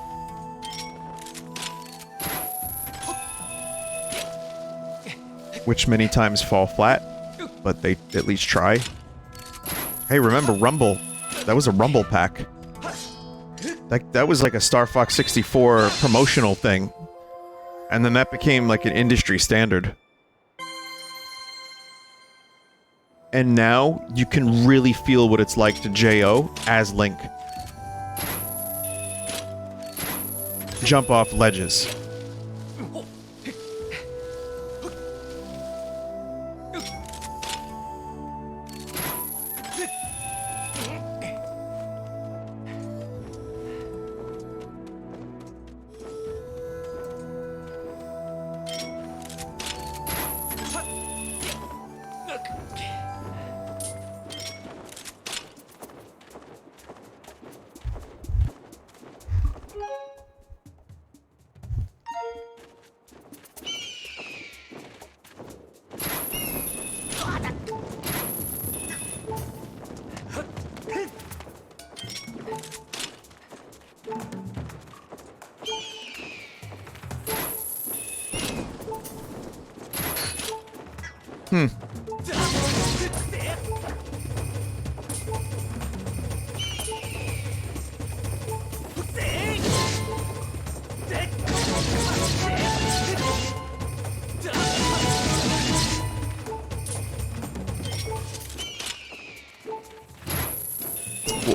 Which many times fall flat, but they at least try. Hey, remember Rumble? That was a Rumble pack. That was like a Star Fox 64 promotional thing. And then that became like an industry standard. And now, you can really feel what it's like to J.O. as Link. Jump off ledges.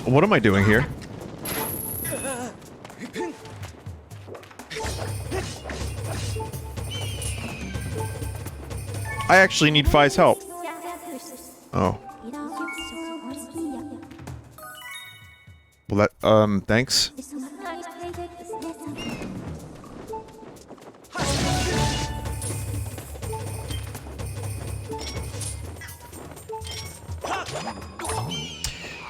What am I doing here? I actually need Fi's help. Oh. Well, that, thanks.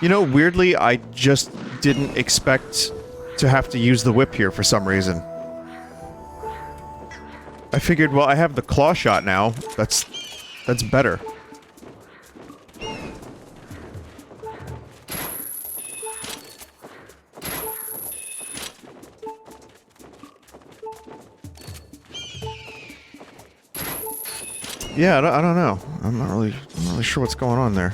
You know, weirdly, I just didn't expect to have to use the whip here for some reason. I figured, well, I have the claw shot now. That's better. Yeah, I don't know. I'm not really sure what's going on there.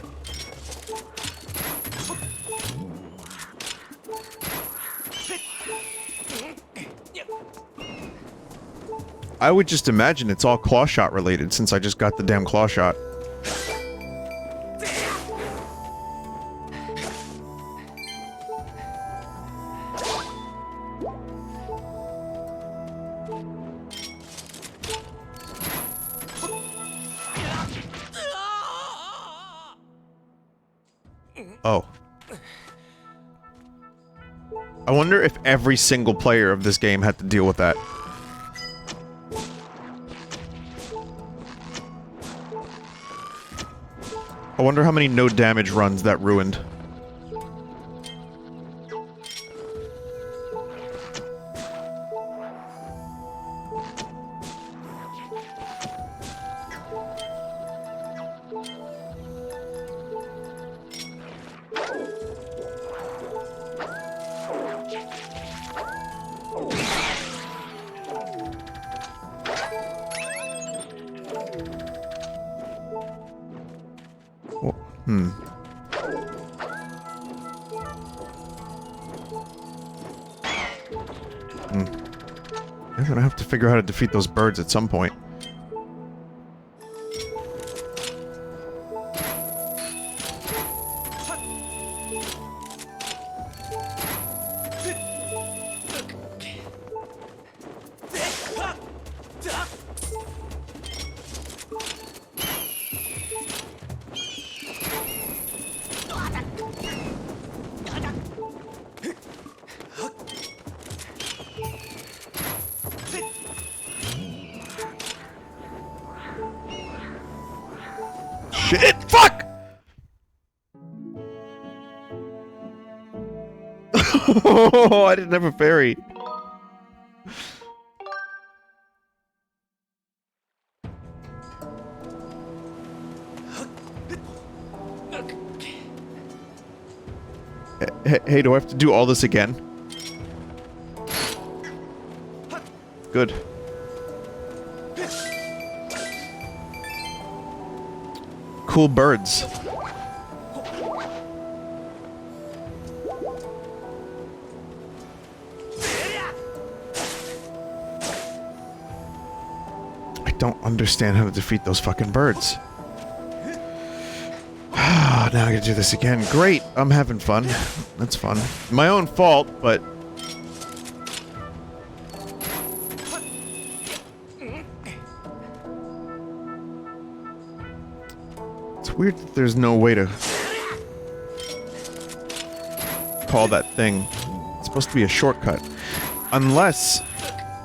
I would just imagine it's all claw shot related since I just got the damn claw shot. Oh. I wonder if every single player of this game had to deal with that. I wonder how many no damage runs that ruined. I'm gonna have to figure out how to defeat those birds at some point. Shit! Fuck! Oh, I didn't have a fairy. Hey, do I have to do all this again? Good. Cool birds. I don't understand how to defeat those fucking birds. Now I gotta do this again. Great, I'm having fun. That's fun. My own fault, but... It's weird that there's no way to... call that thing. It's supposed to be a shortcut. Unless,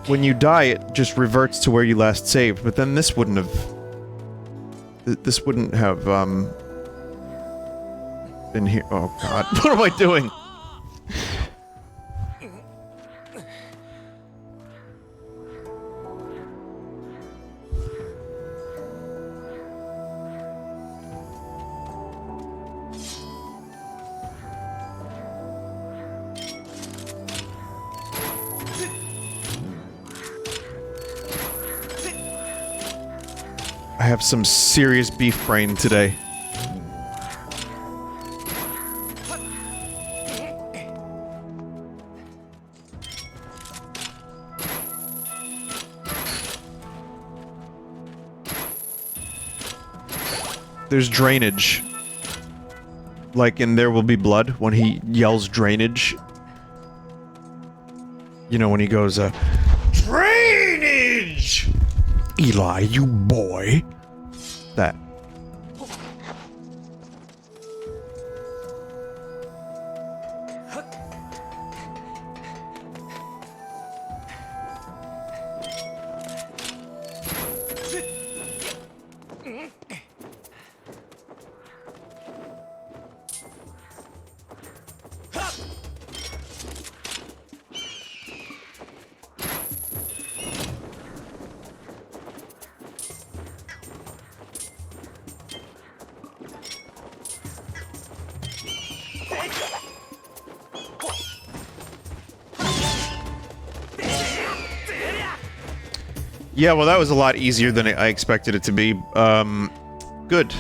when you die, it just reverts to where you last saved, but then this wouldn't have... This wouldn't have, been here. Oh god, what am I doing? I have some serious beef brain today. There's drainage. Like in There Will Be Blood, when he yells drainage. You know, when he goes, drainage! Eli, you boy. That. Yeah, well, that was a lot easier than I expected it to be. Good.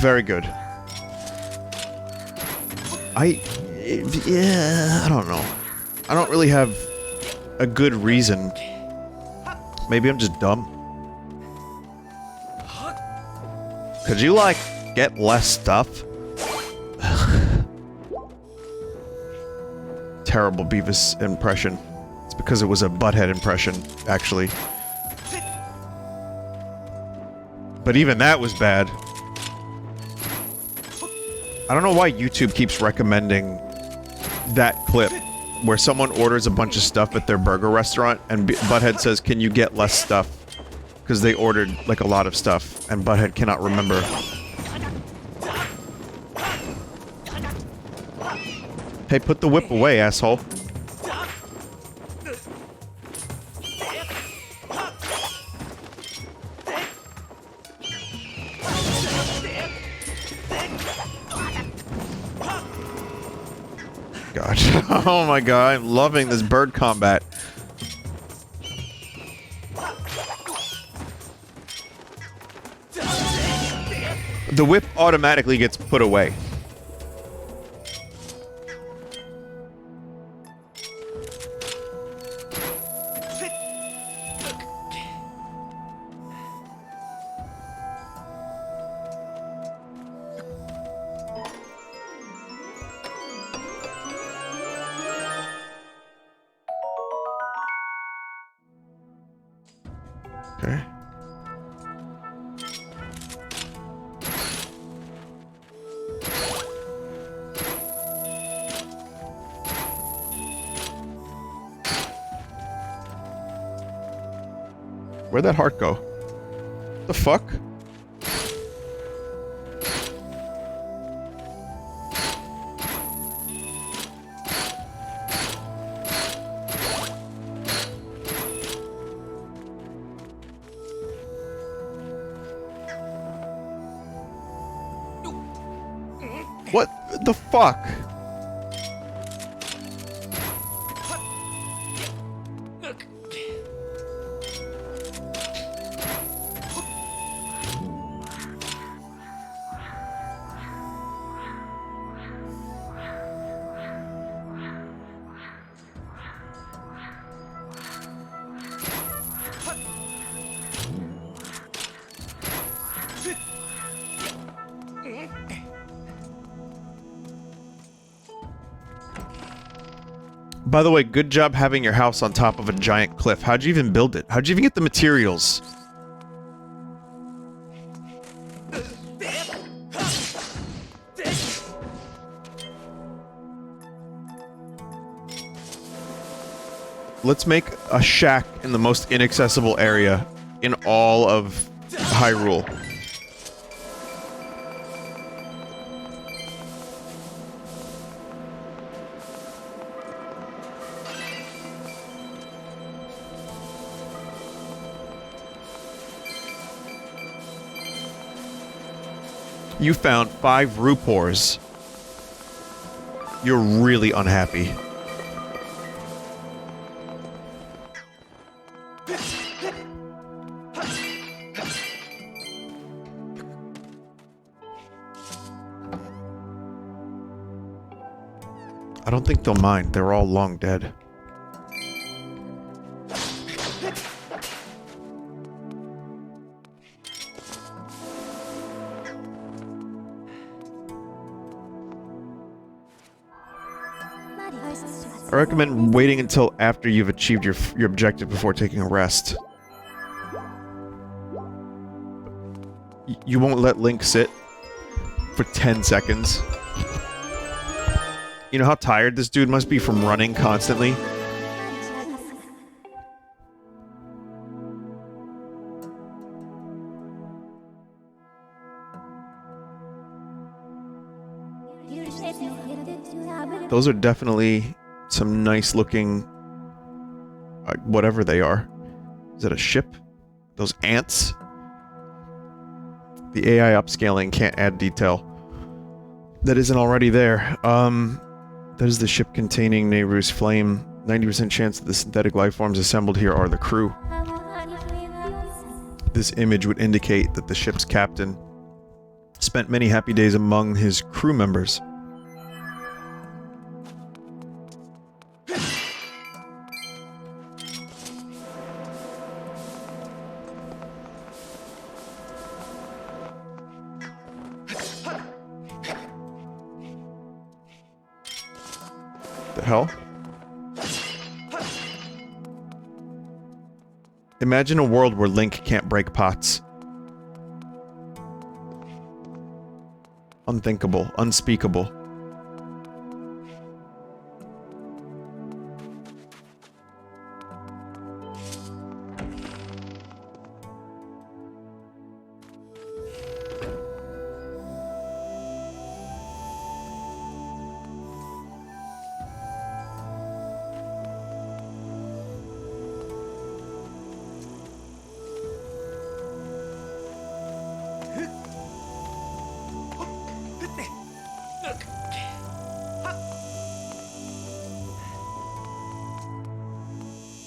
Very good. Yeah, I don't know. I don't really have a good reason. Maybe I'm just dumb. Could you, like, get less stuff? Terrible Beavis impression. It's because it was a butthead impression, actually. But even that was bad. I don't know why YouTube keeps recommending that clip where someone orders a bunch of stuff at their burger restaurant and Butthead says, "Can you get less stuff?" Because they ordered, like, a lot of stuff and Butthead cannot remember. Hey, put the whip away, asshole. God. Oh my god, I'm loving this bird combat. The whip automatically gets put away. Okay. Where'd that heart go? The fuck? What the fuck? By the way, good job having your house on top of a giant cliff. How'd you even build it? How'd you even get the materials? Let's make a shack in the most inaccessible area in all of Hyrule. You found 5 Rupors. You're really unhappy. I don't think they'll mind. They're all long dead. I recommend waiting until after you've achieved your objective before taking a rest. You won't let Link sit for 10 seconds. You know how tired this dude must be from running constantly? Those are definitely some nice looking... whatever they are. Is that a ship? Those ants? The AI upscaling can't add detail that isn't already there. That is the ship containing Nehru's flame. 90% chance that the synthetic life forms assembled here are the crew. This image would indicate that the ship's captain spent many happy days among his crew members. The hell? Imagine a world where Link can't break pots. Unthinkable, unspeakable.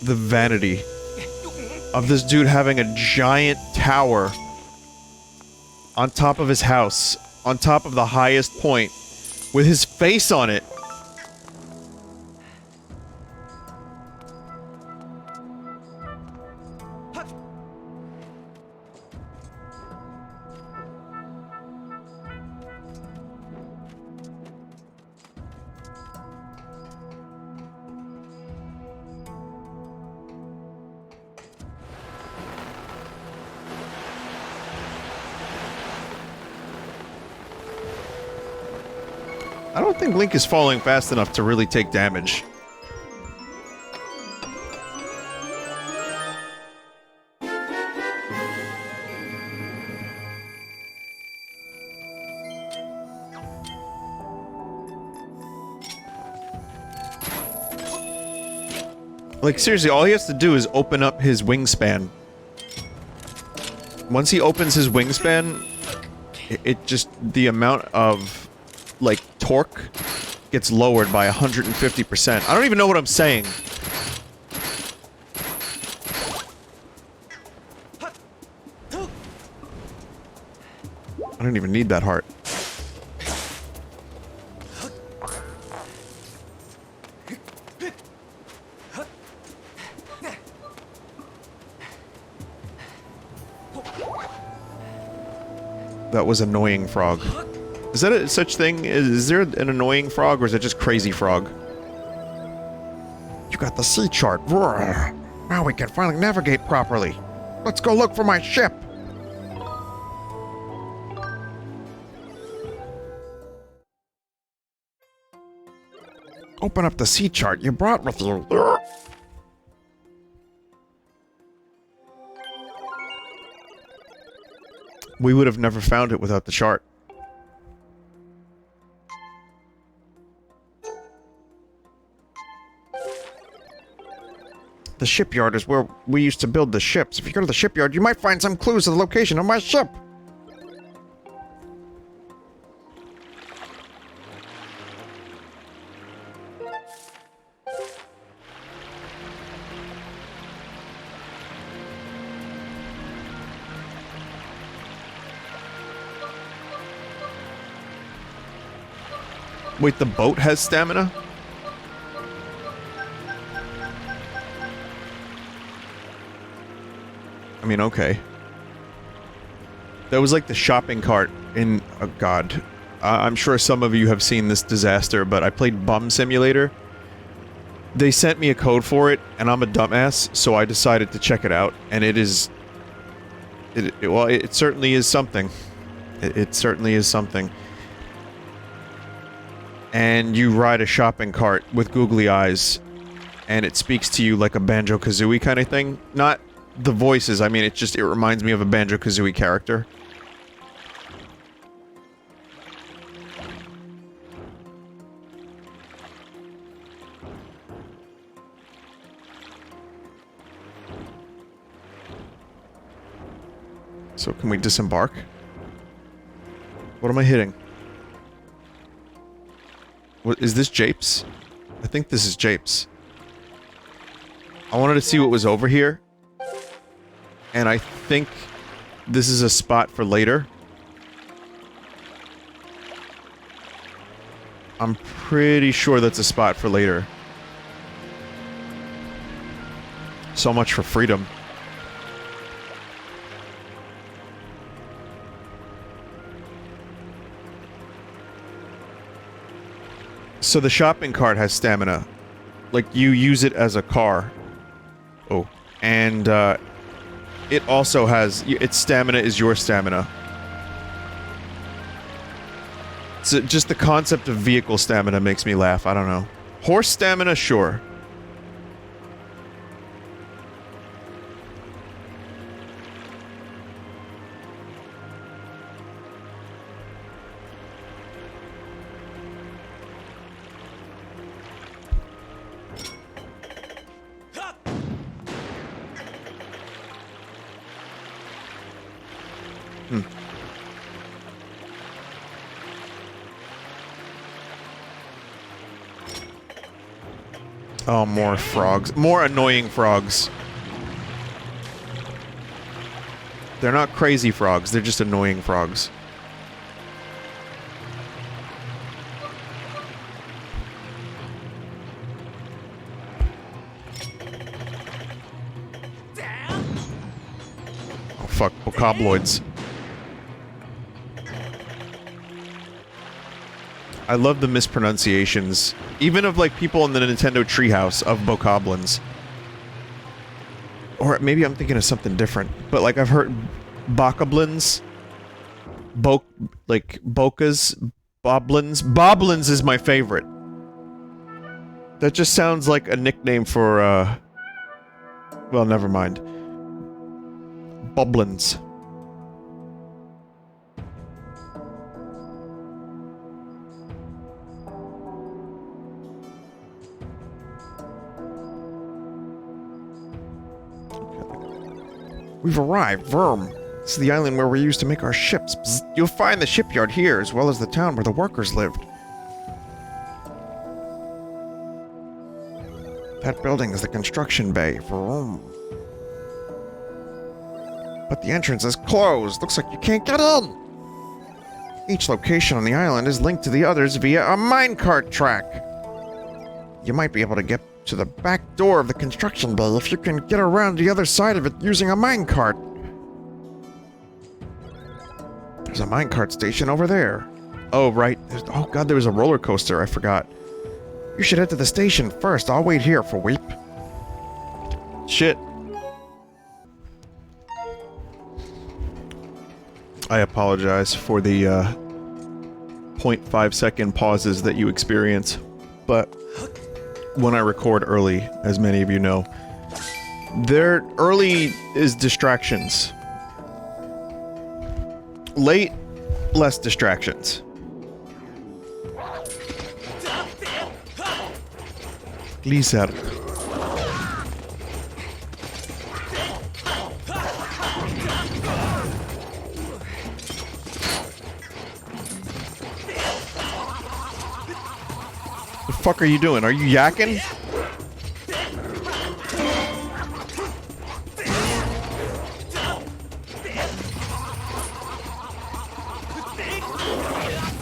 The vanity of this dude having a giant tower on top of his house, on top of the highest point, with his face on it. I don't think Link is falling fast enough to really take damage. Like, seriously, all he has to do is open up his wingspan. Once he opens his wingspan, it just... the amount of... like, torque gets lowered by 150%. I don't even know what I'm saying. I don't even need that heart. That was annoying, frog. Is that a such thing? Is there an annoying frog, or is it just crazy frog? You got the sea chart. Roar. Now we can finally navigate properly. Let's go look for my ship. Open up the sea chart you brought with you. We would have never found it without the chart. The shipyard is where we used to build the ships. If you go to the shipyard, you might find some clues to the location of my ship. Wait, the boat has stamina? I mean, okay. That was like the shopping cart in... Oh, God. I'm sure some of you have seen this disaster, but I played Bum Simulator. They sent me a code for it, and I'm a dumbass, so I decided to check it out, and it is... well, it certainly is something. It certainly is something. And you ride a shopping cart with googly eyes, and it speaks to you like a Banjo-Kazooie kind of thing. Not the voices, I mean, it reminds me of a Banjo-Kazooie character. So can we disembark? What am I hitting? What is this, Japes? I think this is Japes. I wanted to see what was over here. And I think this is a spot for later. I'm pretty sure that's a spot for later. So much for freedom. So the shopping cart has stamina. Like, you use it as a car. Oh. And, it also has... its stamina is your stamina. So just the concept of vehicle stamina makes me laugh. I don't know. Horse stamina? Sure. Oh, more frogs. More annoying frogs. They're not crazy frogs, they're just annoying frogs. Oh fuck, vocabloids. I love the mispronunciations, even of, like, people in the Nintendo treehouse of bokoblins. Or maybe I'm thinking of something different, but, like, I've heard bokoblins, like, bokas, boblins. Boblins is my favorite. That just sounds like a nickname for, well, never mind. Boblins. We've arrived, Verm. This is the island where we used to make our ships. Bzz. You'll find the shipyard here, as well as the town where the workers lived. That building is the construction bay, Verm. But the entrance is closed. Looks like you can't get in. Each location on the island is linked to the others via a minecart track. You might be able to get to the back door of the construction bay if you can get around the other side of it using a minecart. There's a minecart station over there. Oh, right. Oh god, there was a roller coaster. I forgot. You should head to the station first. I'll wait here for Weep. Shit. I apologize for the 0.5 second pauses that you experience, but when I record early, as many of you know, early is distractions. Late, less distractions. Lisa. The fuck are you doing? Are you yakking?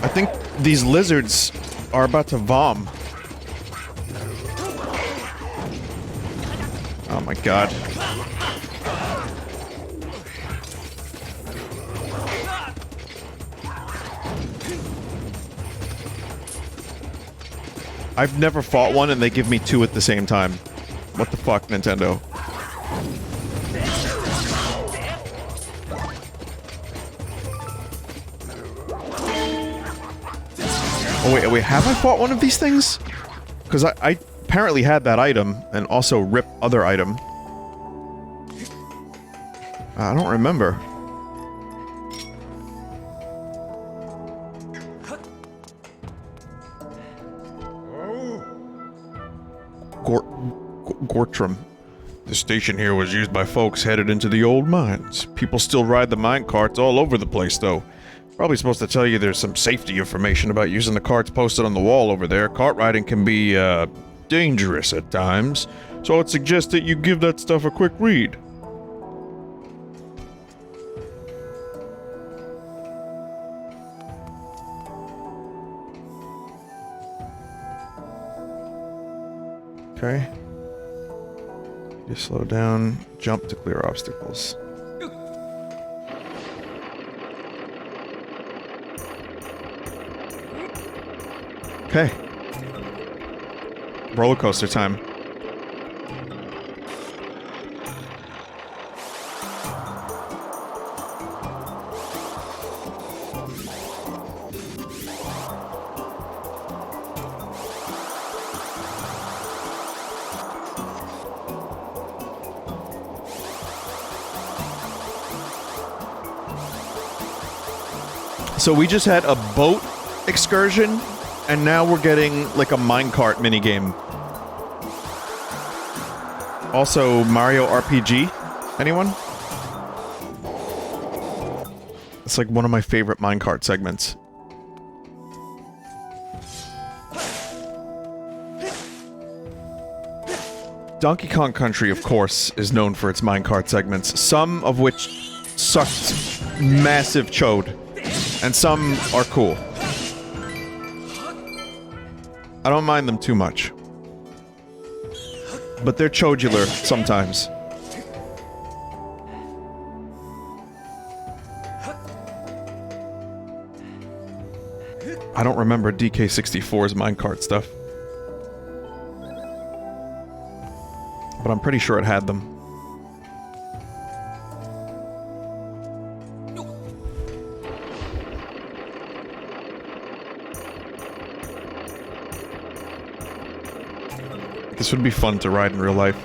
I think these lizards are about to vom. Oh my god. I've never fought one and they give me two at the same time. What the fuck, Nintendo? Oh wait, have I fought one of these things? Because I apparently had that item, and also rip other item. I don't remember. Gortram. The station here was used by folks headed into the old mines. People still ride the mine carts all over the place, though. Probably supposed to tell you there's some safety information about using the carts posted on the wall over there. Cart riding can be, dangerous at times, so I would suggest that you give that stuff a quick read. Okay. You slow down, jump to clear obstacles. Okay. Roller coaster time. So we just had a boat excursion, and now we're getting like a minecart minigame. Also, Mario RPG. Anyone? It's like one of my favorite minecart segments. Donkey Kong Country, of course, is known for its minecart segments, some of which sucked massive chode, and some are cool. I don't mind them too much. But they're chodular sometimes. I don't remember DK64's minecart stuff. But I'm pretty sure it had them. This would be fun to ride in real life.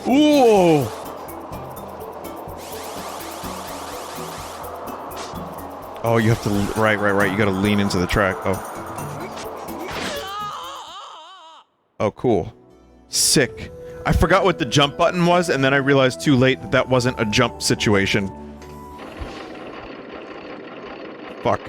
Ooh! Oh, you have to... Right. You gotta lean into the track. Oh. Oh, cool. Sick. I forgot what the jump button was, and then I realized too late that that wasn't a jump situation. Fuck.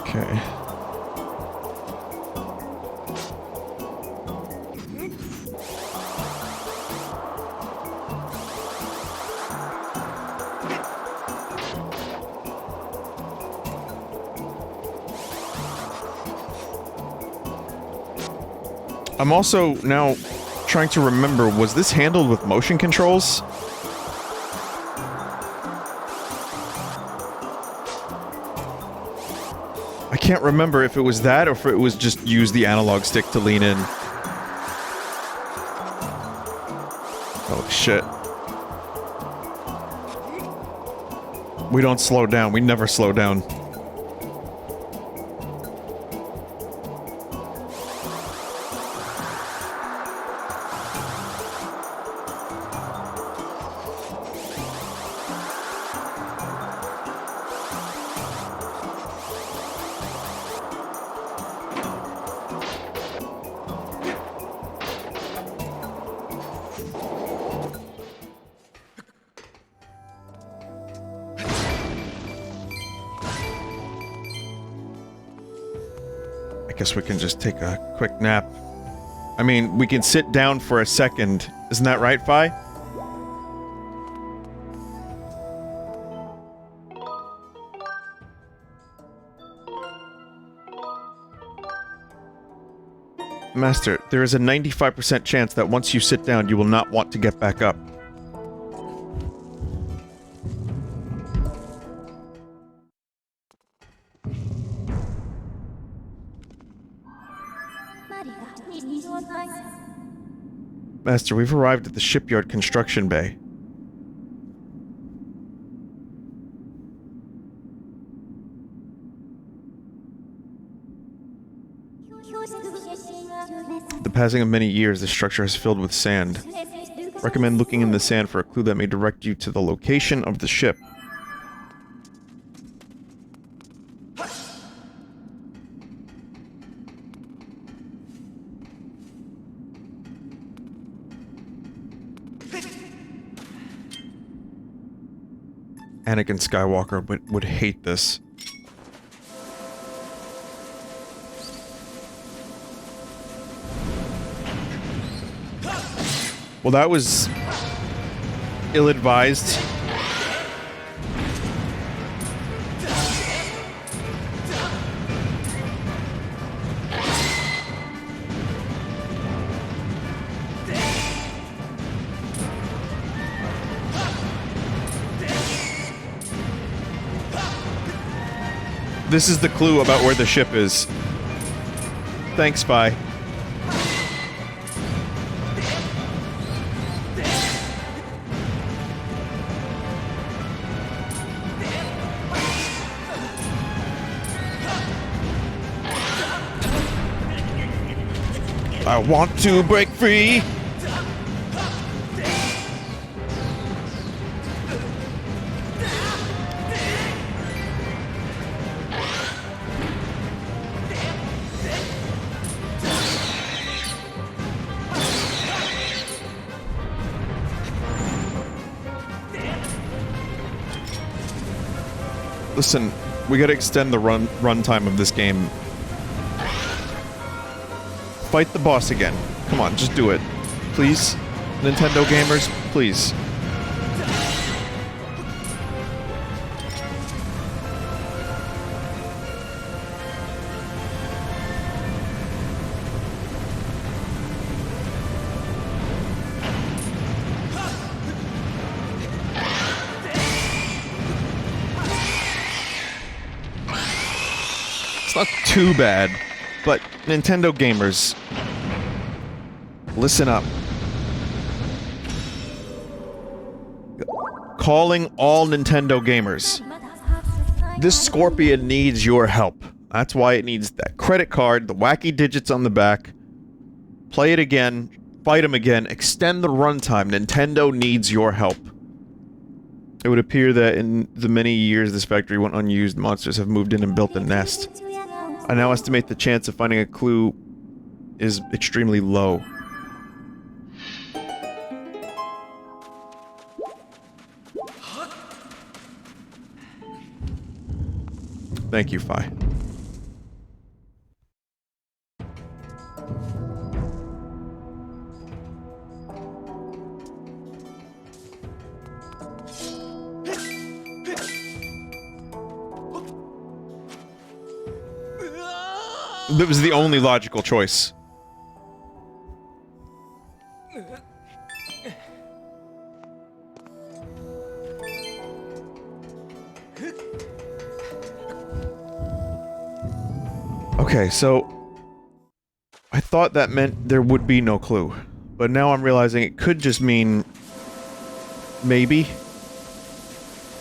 Okay. I'm also now trying to remember, was this handled with motion controls? I can't remember if it was that or if it was just use the analog stick to lean in. Oh shit. We don't slow down. We never slow down. guess we can just take a quick nap. I mean, we can sit down for a second. Isn't that right, Fi? Master, there is a 95% chance that once you sit down, you will not want to get back up. Master, we've arrived at the Shipyard construction bay. The passing of many years, the structure has filled with sand. Recommend looking in the sand for a clue that may direct you to the location of the ship. Anakin Skywalker would hate this. Well, that was ill-advised. This is the clue about where the ship is. Thanks, Spy. I want to break free! Listen, we gotta extend the runtime of this game. Fight the boss again. Come on, just do it. Please? Nintendo gamers, please. It's not too bad, but Nintendo gamers, listen up. Calling all Nintendo gamers. This Scorpion needs your help. That's why it needs that credit card, the wacky digits on the back. Play it again, fight him again, extend the runtime. Nintendo needs your help. It would appear that in the many years this factory went unused, monsters have moved in and built a nest. I now estimate the chance of finding a clue is extremely low. Thank you, Fi. That was the only logical choice. Okay, so I thought that meant there would be no clue, but now I'm realizing it could just mean maybe.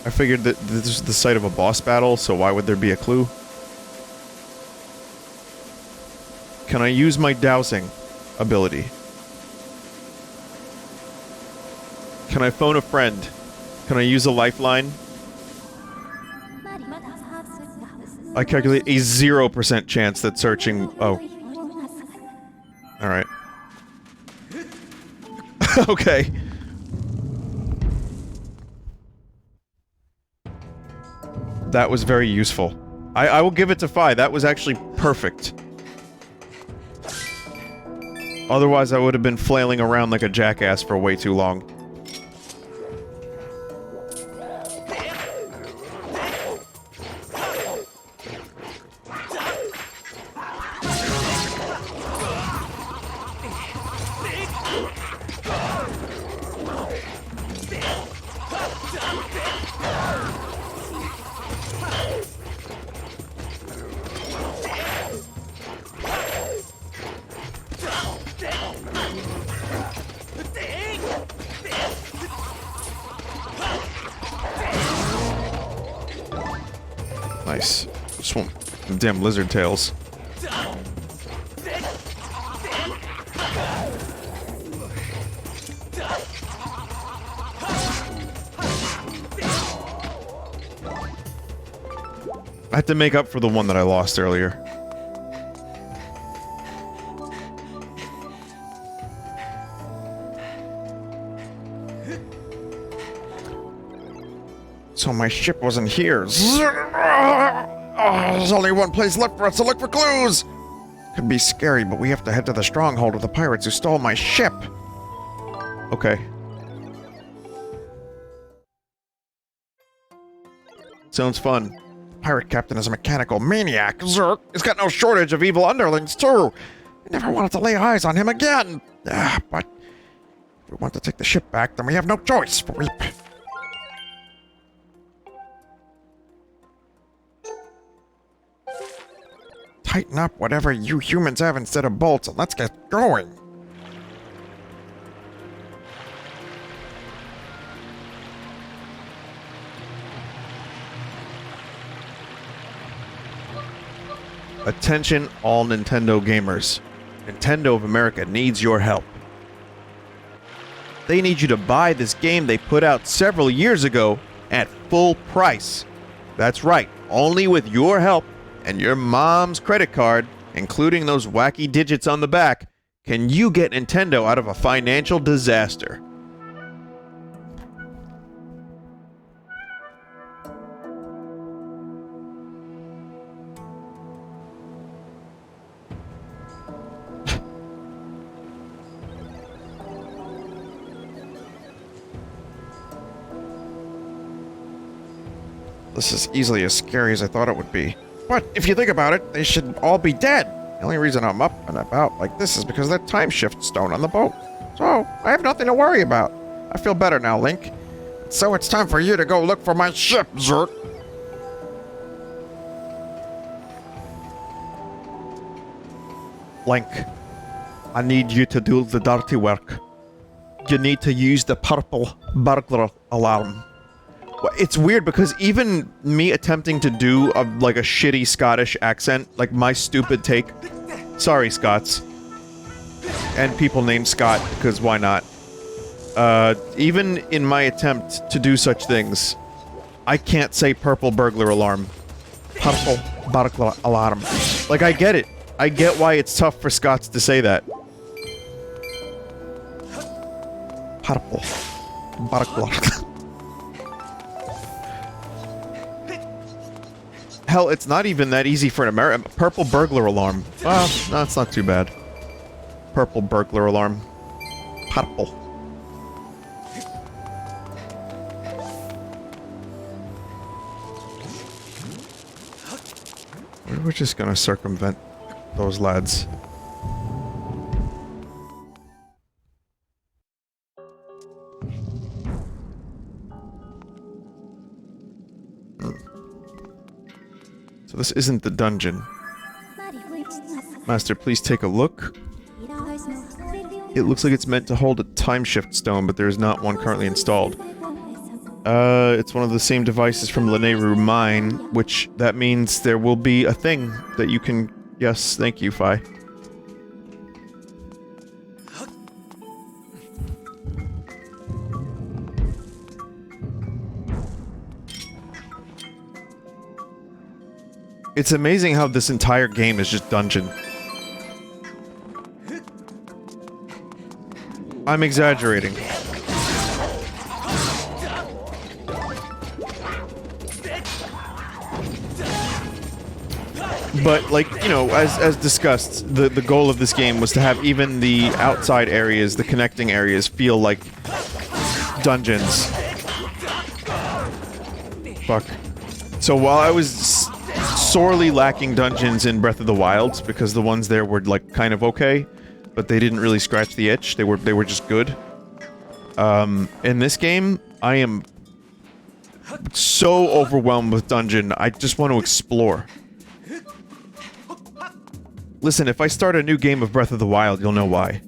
I figured that this is the site of a boss battle, so why would there be a clue? Can I use my dowsing ability? Can I phone a friend? Can I use a lifeline? I calculate a 0% chance that searching... Oh. Alright. Okay. That was very useful. I will give it to Fi. That was actually perfect. Otherwise, I would have been flailing around like a jackass for way too long. Nice. Just want damn lizard tails. I had to make up for the one that I lost earlier. So my ship wasn't here. There's only one place left for us to look for clues! Could be scary, but we have to head to the stronghold of the pirates who stole my ship. Okay. Sounds fun. Pirate captain is a mechanical maniac. Zerk! He's got no shortage of evil underlings, too! I never wanted to lay eyes on him again! But if we want to take the ship back, then we have no choice, Reap. Tighten up whatever you humans have instead of bolts, and let's get going! Attention all Nintendo gamers. Nintendo of America needs your help. They need you to buy this game they put out several years ago at full price. That's right, only with your help and your mom's credit card, including those wacky digits on the back, can you get Nintendo out of a financial disaster. This is easily as scary as I thought it would be. But if you think about it, they should all be dead. The only reason I'm up and about like this is because of that time shift stone on the boat. So, I have nothing to worry about. I feel better now, Link. So it's time for you to go look for my ship, Zerk. Link, I need you to do the dirty work. You need to use the purple burglar alarm. It's weird because even me attempting to do a shitty Scottish accent, like my stupid take, sorry Scots, and people named Scott, because why not? Even in my attempt to do such things, I can't say purple burglar alarm. Purple burglar alarm. Like, I get it. I get why it's tough for Scots to say that. Purple burglar. Hell, it's not even that easy for an American. Purple burglar alarm. Well, no, it's not too bad. Purple burglar alarm. Purple. We're just gonna circumvent those lads. So this isn't the dungeon. Master, please take a look. It looks like it's meant to hold a time shift stone, but there is not one currently installed. It's one of the same devices from Lanayru Mine, which that means there will be a thing that you can... Yes, thank you, Fi. It's amazing how this entire game is just dungeon. I'm exaggerating. But, like, you know, as discussed, the goal of this game was to have even the outside areas, the connecting areas, feel like dungeons. Fuck. So while I was sorely lacking dungeons in Breath of the Wild, because the ones there were, like, kind of okay, but they didn't really scratch the itch, they were just good. In this game, I am so overwhelmed with dungeon, I just want to explore. Listen, if I start a new game of Breath of the Wild, you'll know why.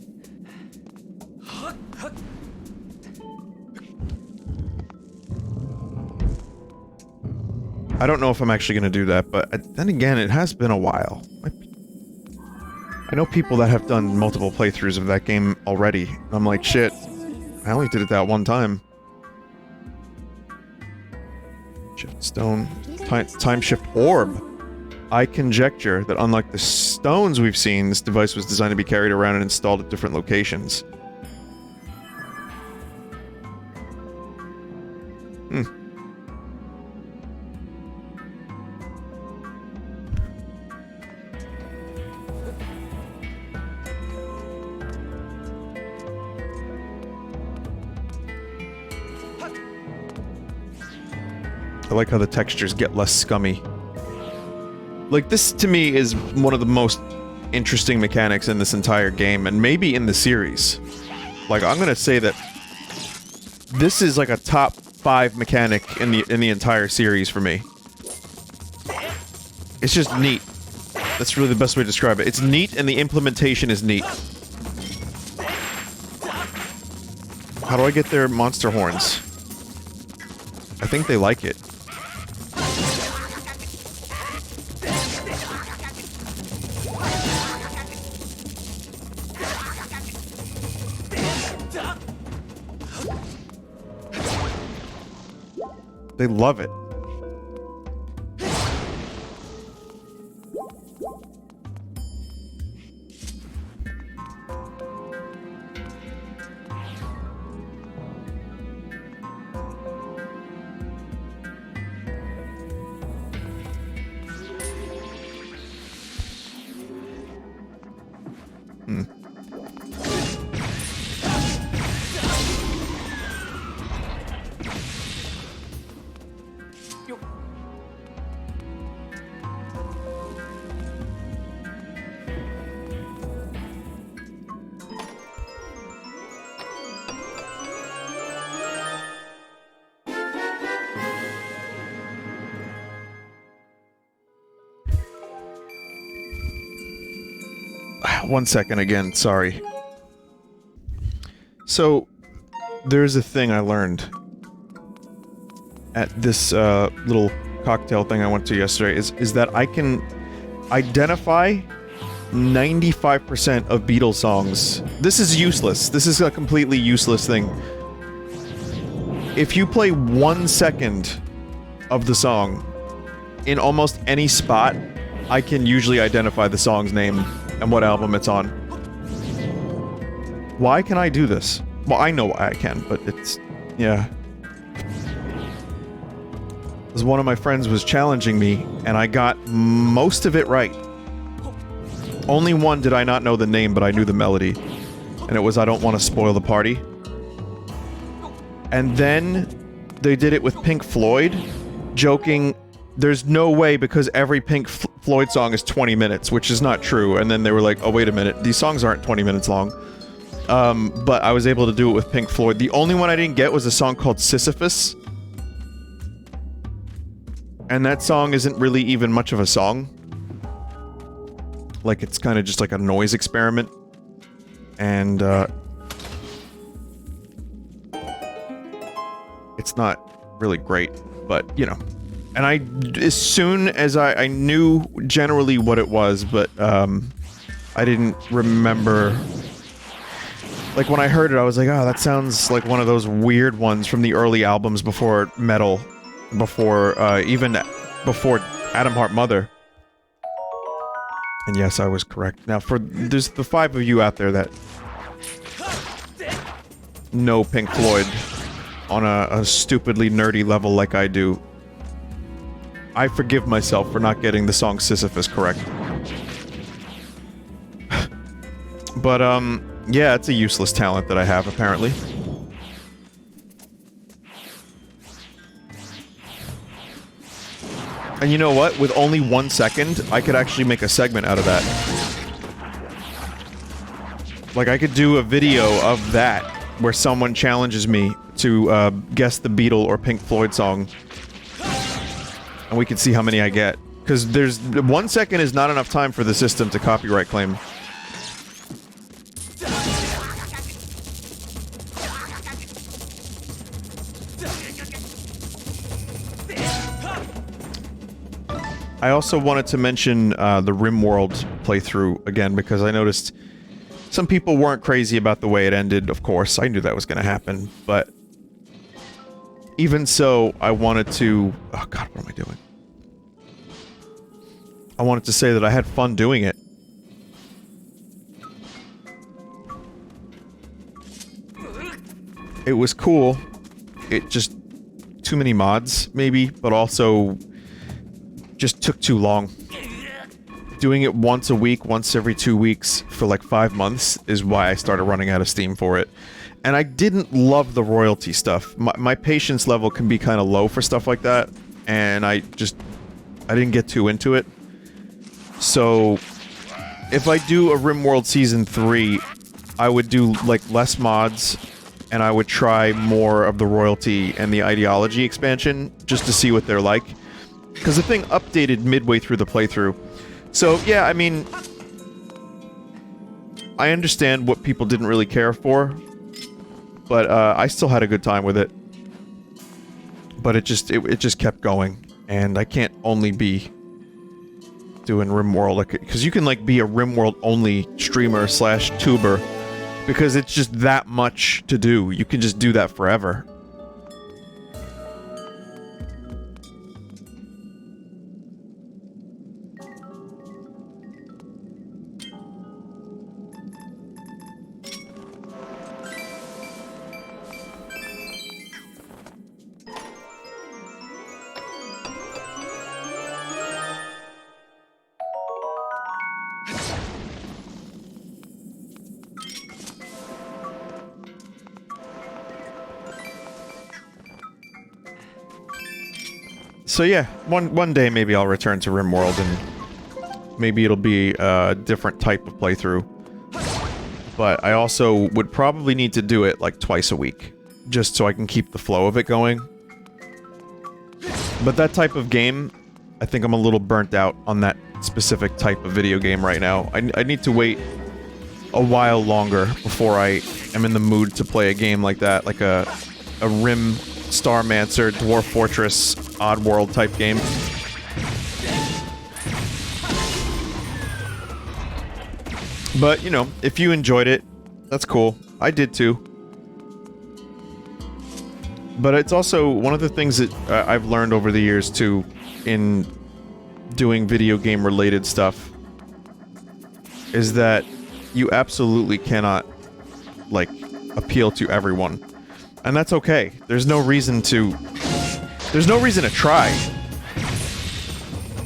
I don't know if I'm actually gonna do that, but then again, it has been a while. I know people that have done multiple playthroughs of that game already. I'm like, shit, I only did it that one time. Shift stone. Time shift orb. I conjecture that unlike the stones we've seen, this device was designed to be carried around and installed at different locations. Hmm. I like how the textures get less scummy. Like, this to me is one of the most interesting mechanics in this entire game, and maybe in the series. Like, I'm gonna say that this is like a top 5 mechanic in the entire series for me. It's just neat. That's really the best way to describe it. It's neat, and the implementation is neat. How do I get their monster horns? I think they like it. They love it. One second again, sorry. So, there's a thing I learned at this little cocktail thing I went to yesterday, is that I can identify 95% of Beatles songs. This is useless. This is a completely useless thing. If you play 1 second of the song in almost any spot, I can usually identify the song's name and what album it's on. Why can I do this? Well, I know why I can, but it's... yeah. Because one of my friends was challenging me, and I got most of it right. Only one did I not know the name, but I knew the melody. And it was I Don't Want to Spoil the Party. And then they did it with Pink Floyd, joking, there's no way because every Pink Floyd song is 20 minutes, which is not true. And then they were like, oh, wait a minute, these songs aren't 20 minutes long. But I was able to do it with Pink Floyd. The only one I didn't get was a song called Sisyphus. And that song isn't really even much of a song. Like, it's kind of just like a noise experiment. And, it's not really great, but, you know. And as soon as I knew generally what it was, but, I didn't remember... Like, when I heard it, I was like, oh, that sounds like one of those weird ones from the early albums before metal. Even before Atom Heart Mother. And yes, I was correct. Now, there's the 5 of you out there that know Pink Floyd on a stupidly nerdy level like I do. I forgive myself for not getting the song Sisyphus correct. But, yeah, it's a useless talent that I have, apparently. And you know what? With only 1 second, I could actually make a segment out of that. Like, I could do a video of that, where someone challenges me to, guess the Beatle or Pink Floyd song. And we can see how many I get. Because there's... 1 second is not enough time for the system to copyright claim. I also wanted to mention the RimWorld playthrough again, because I noticed some people weren't crazy about the way it ended, of course. I knew that was going to happen, but... even so, I wanted to... oh god, what am I doing? I wanted to say that I had fun doing it. It was cool. It just... too many mods, maybe, but also... just took too long. Doing it once a week, once every 2 weeks, for like 5 months, is why I started running out of steam for it. And I didn't love the royalty stuff. My patience level can be kind of low for stuff like that, and I didn't get too into it. So, if I do a RimWorld Season 3, I would do, like, less mods, and I would try more of the royalty and the ideology expansion, just to see what they're like. Because the thing updated midway through the playthrough. So, yeah, I mean... I understand what people didn't really care for, but I still had a good time with it. But it just kept going, and I can't only be doing RimWorld, like, because you can, like, be a RimWorld-only streamer slash tuber, because it's just that much to do. You can just do that forever. So yeah, one day maybe I'll return to RimWorld and maybe it'll be a different type of playthrough. But I also would probably need to do it like twice a week, just so I can keep the flow of it going. But that type of game, I think I'm a little burnt out on that specific type of video game right now. I need to wait a while longer before I am in the mood to play a game like that, like a Rim Starmancer, Dwarf Fortress, Oddworld type game. But, you know, if you enjoyed it, that's cool. I did too. But it's also one of the things that I've learned over the years too, in doing video game related stuff, is that you absolutely cannot, like, appeal to everyone. And that's okay. There's no reason to try.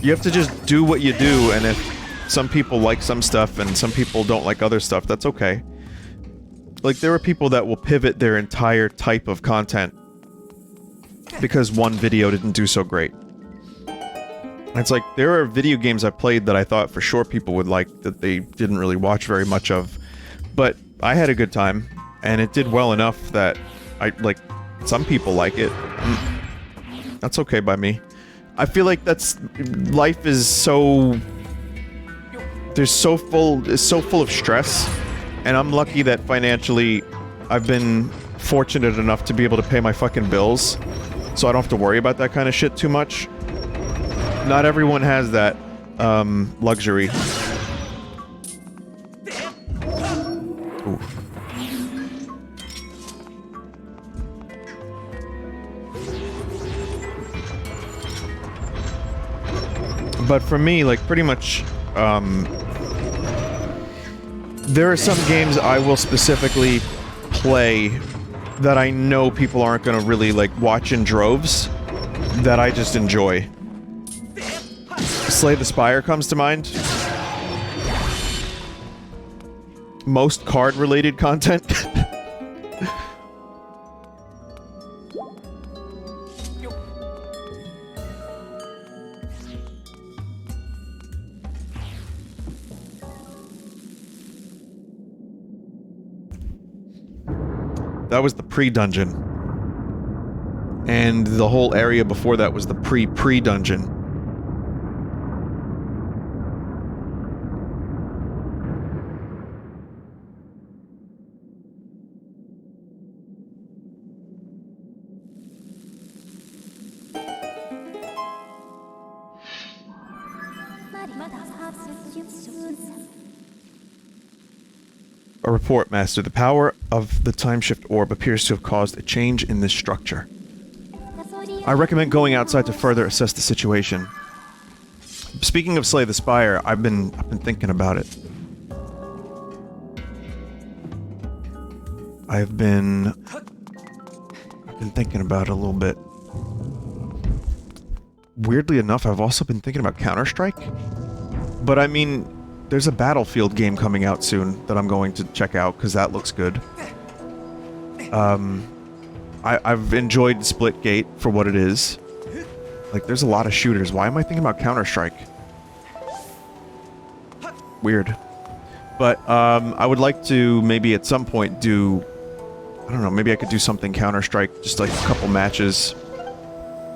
You have to just do what you do, and if some people like some stuff and some people don't like other stuff, that's okay. Like, there are people that will pivot their entire type of content because one video didn't do so great. It's like, there are video games I played that I thought for sure people would like that they didn't really watch very much of. But I had a good time, and it did well enough that some people like it. That's okay by me. I feel like life is so... it's so full of stress, and I'm lucky that financially I've been fortunate enough to be able to pay my fucking bills, so I don't have to worry about that kind of shit too much. Not everyone has that, luxury. Oof. But for me, like, pretty much, there are some games I will specifically play that I know people aren't gonna really, like, watch in droves, that I just enjoy. Slay the Spire comes to mind. Most card-related content. That was the pre-dungeon. And the whole area before that was the pre-pre-dungeon. A report, Master. The power of the time shift orb appears to have caused a change in this structure. I recommend going outside to further assess the situation. Speaking of Slay the Spire, I've been thinking about it. I've been thinking about it a little bit. Weirdly enough, I've also been thinking about Counter-Strike. But I mean, there's a Battlefield game coming out soon that I'm going to check out, because that looks good. I've enjoyed Splitgate for what it is. Like, there's a lot of shooters. Why am I thinking about Counter-Strike? Weird. But, I would like to maybe at some point do... I don't know, maybe I could do something Counter-Strike, just like a couple matches.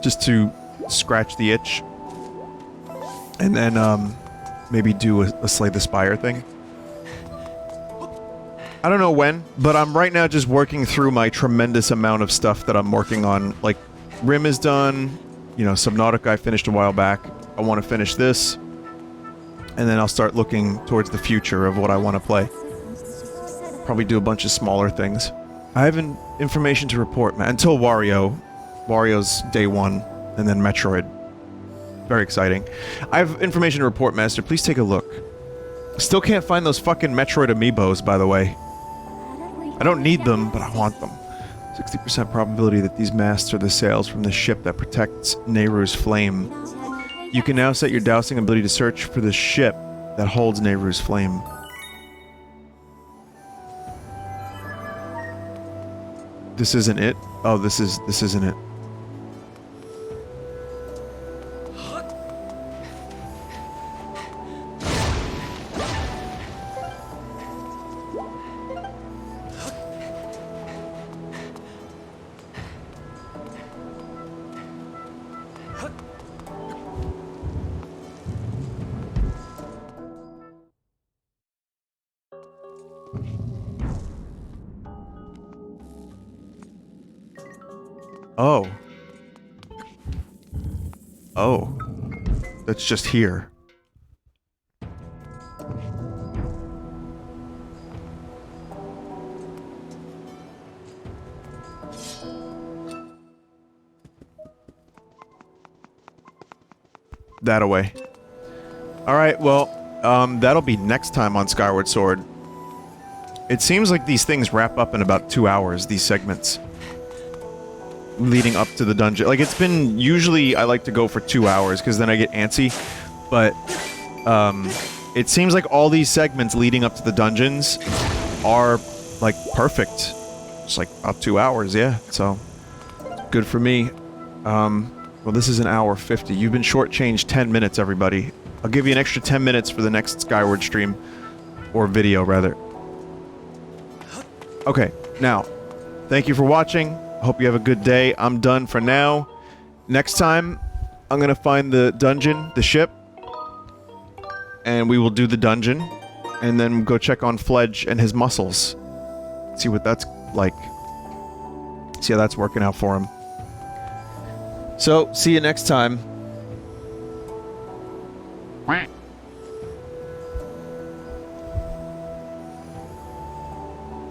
Just to scratch the itch. And then, maybe do a Slay the Spire thing. I don't know when, but I'm right now just working through my tremendous amount of stuff that I'm working on. Like, Rim is done, you know, Subnautica I finished a while back. I want to finish this. And then I'll start looking towards the future of what I want to play. Probably do a bunch of smaller things. I have information to report, man. Until Wario. Wario's day one, and then Metroid. Very exciting. I have information to report, Master. Please take a look. Still can't find those fucking Metroid amiibos, by the way. I don't need them, but I want them. 60% probability that these masks are the sails from the ship that protects Nehru's flame. You can now set your dowsing ability to search for the ship that holds Nehru's flame. This isn't it? Oh, this isn't it. Oh. Oh. That's just here. That away. Alright, well, that'll be next time on Skyward Sword. It seems like these things wrap up in about 2 hours, these segments. Leading up to the dungeon. Like, it's been... Usually, I like to go for 2 hours, because then I get antsy. But, it seems like all these segments leading up to the dungeons are, like, perfect. It's like, about 2 hours, yeah. So, good for me. Well, this is an hour 50. You've been shortchanged 10 minutes, everybody. I'll give you an extra 10 minutes for the next Skyward stream. Or video, rather. Okay, now, thank you for watching. Hope you have a good day. I'm done for now. Next time, I'm gonna find the dungeon, the ship. And we will do the dungeon. And then go check on Fledge and his muscles. See what that's like. See how that's working out for him. So, see you next time.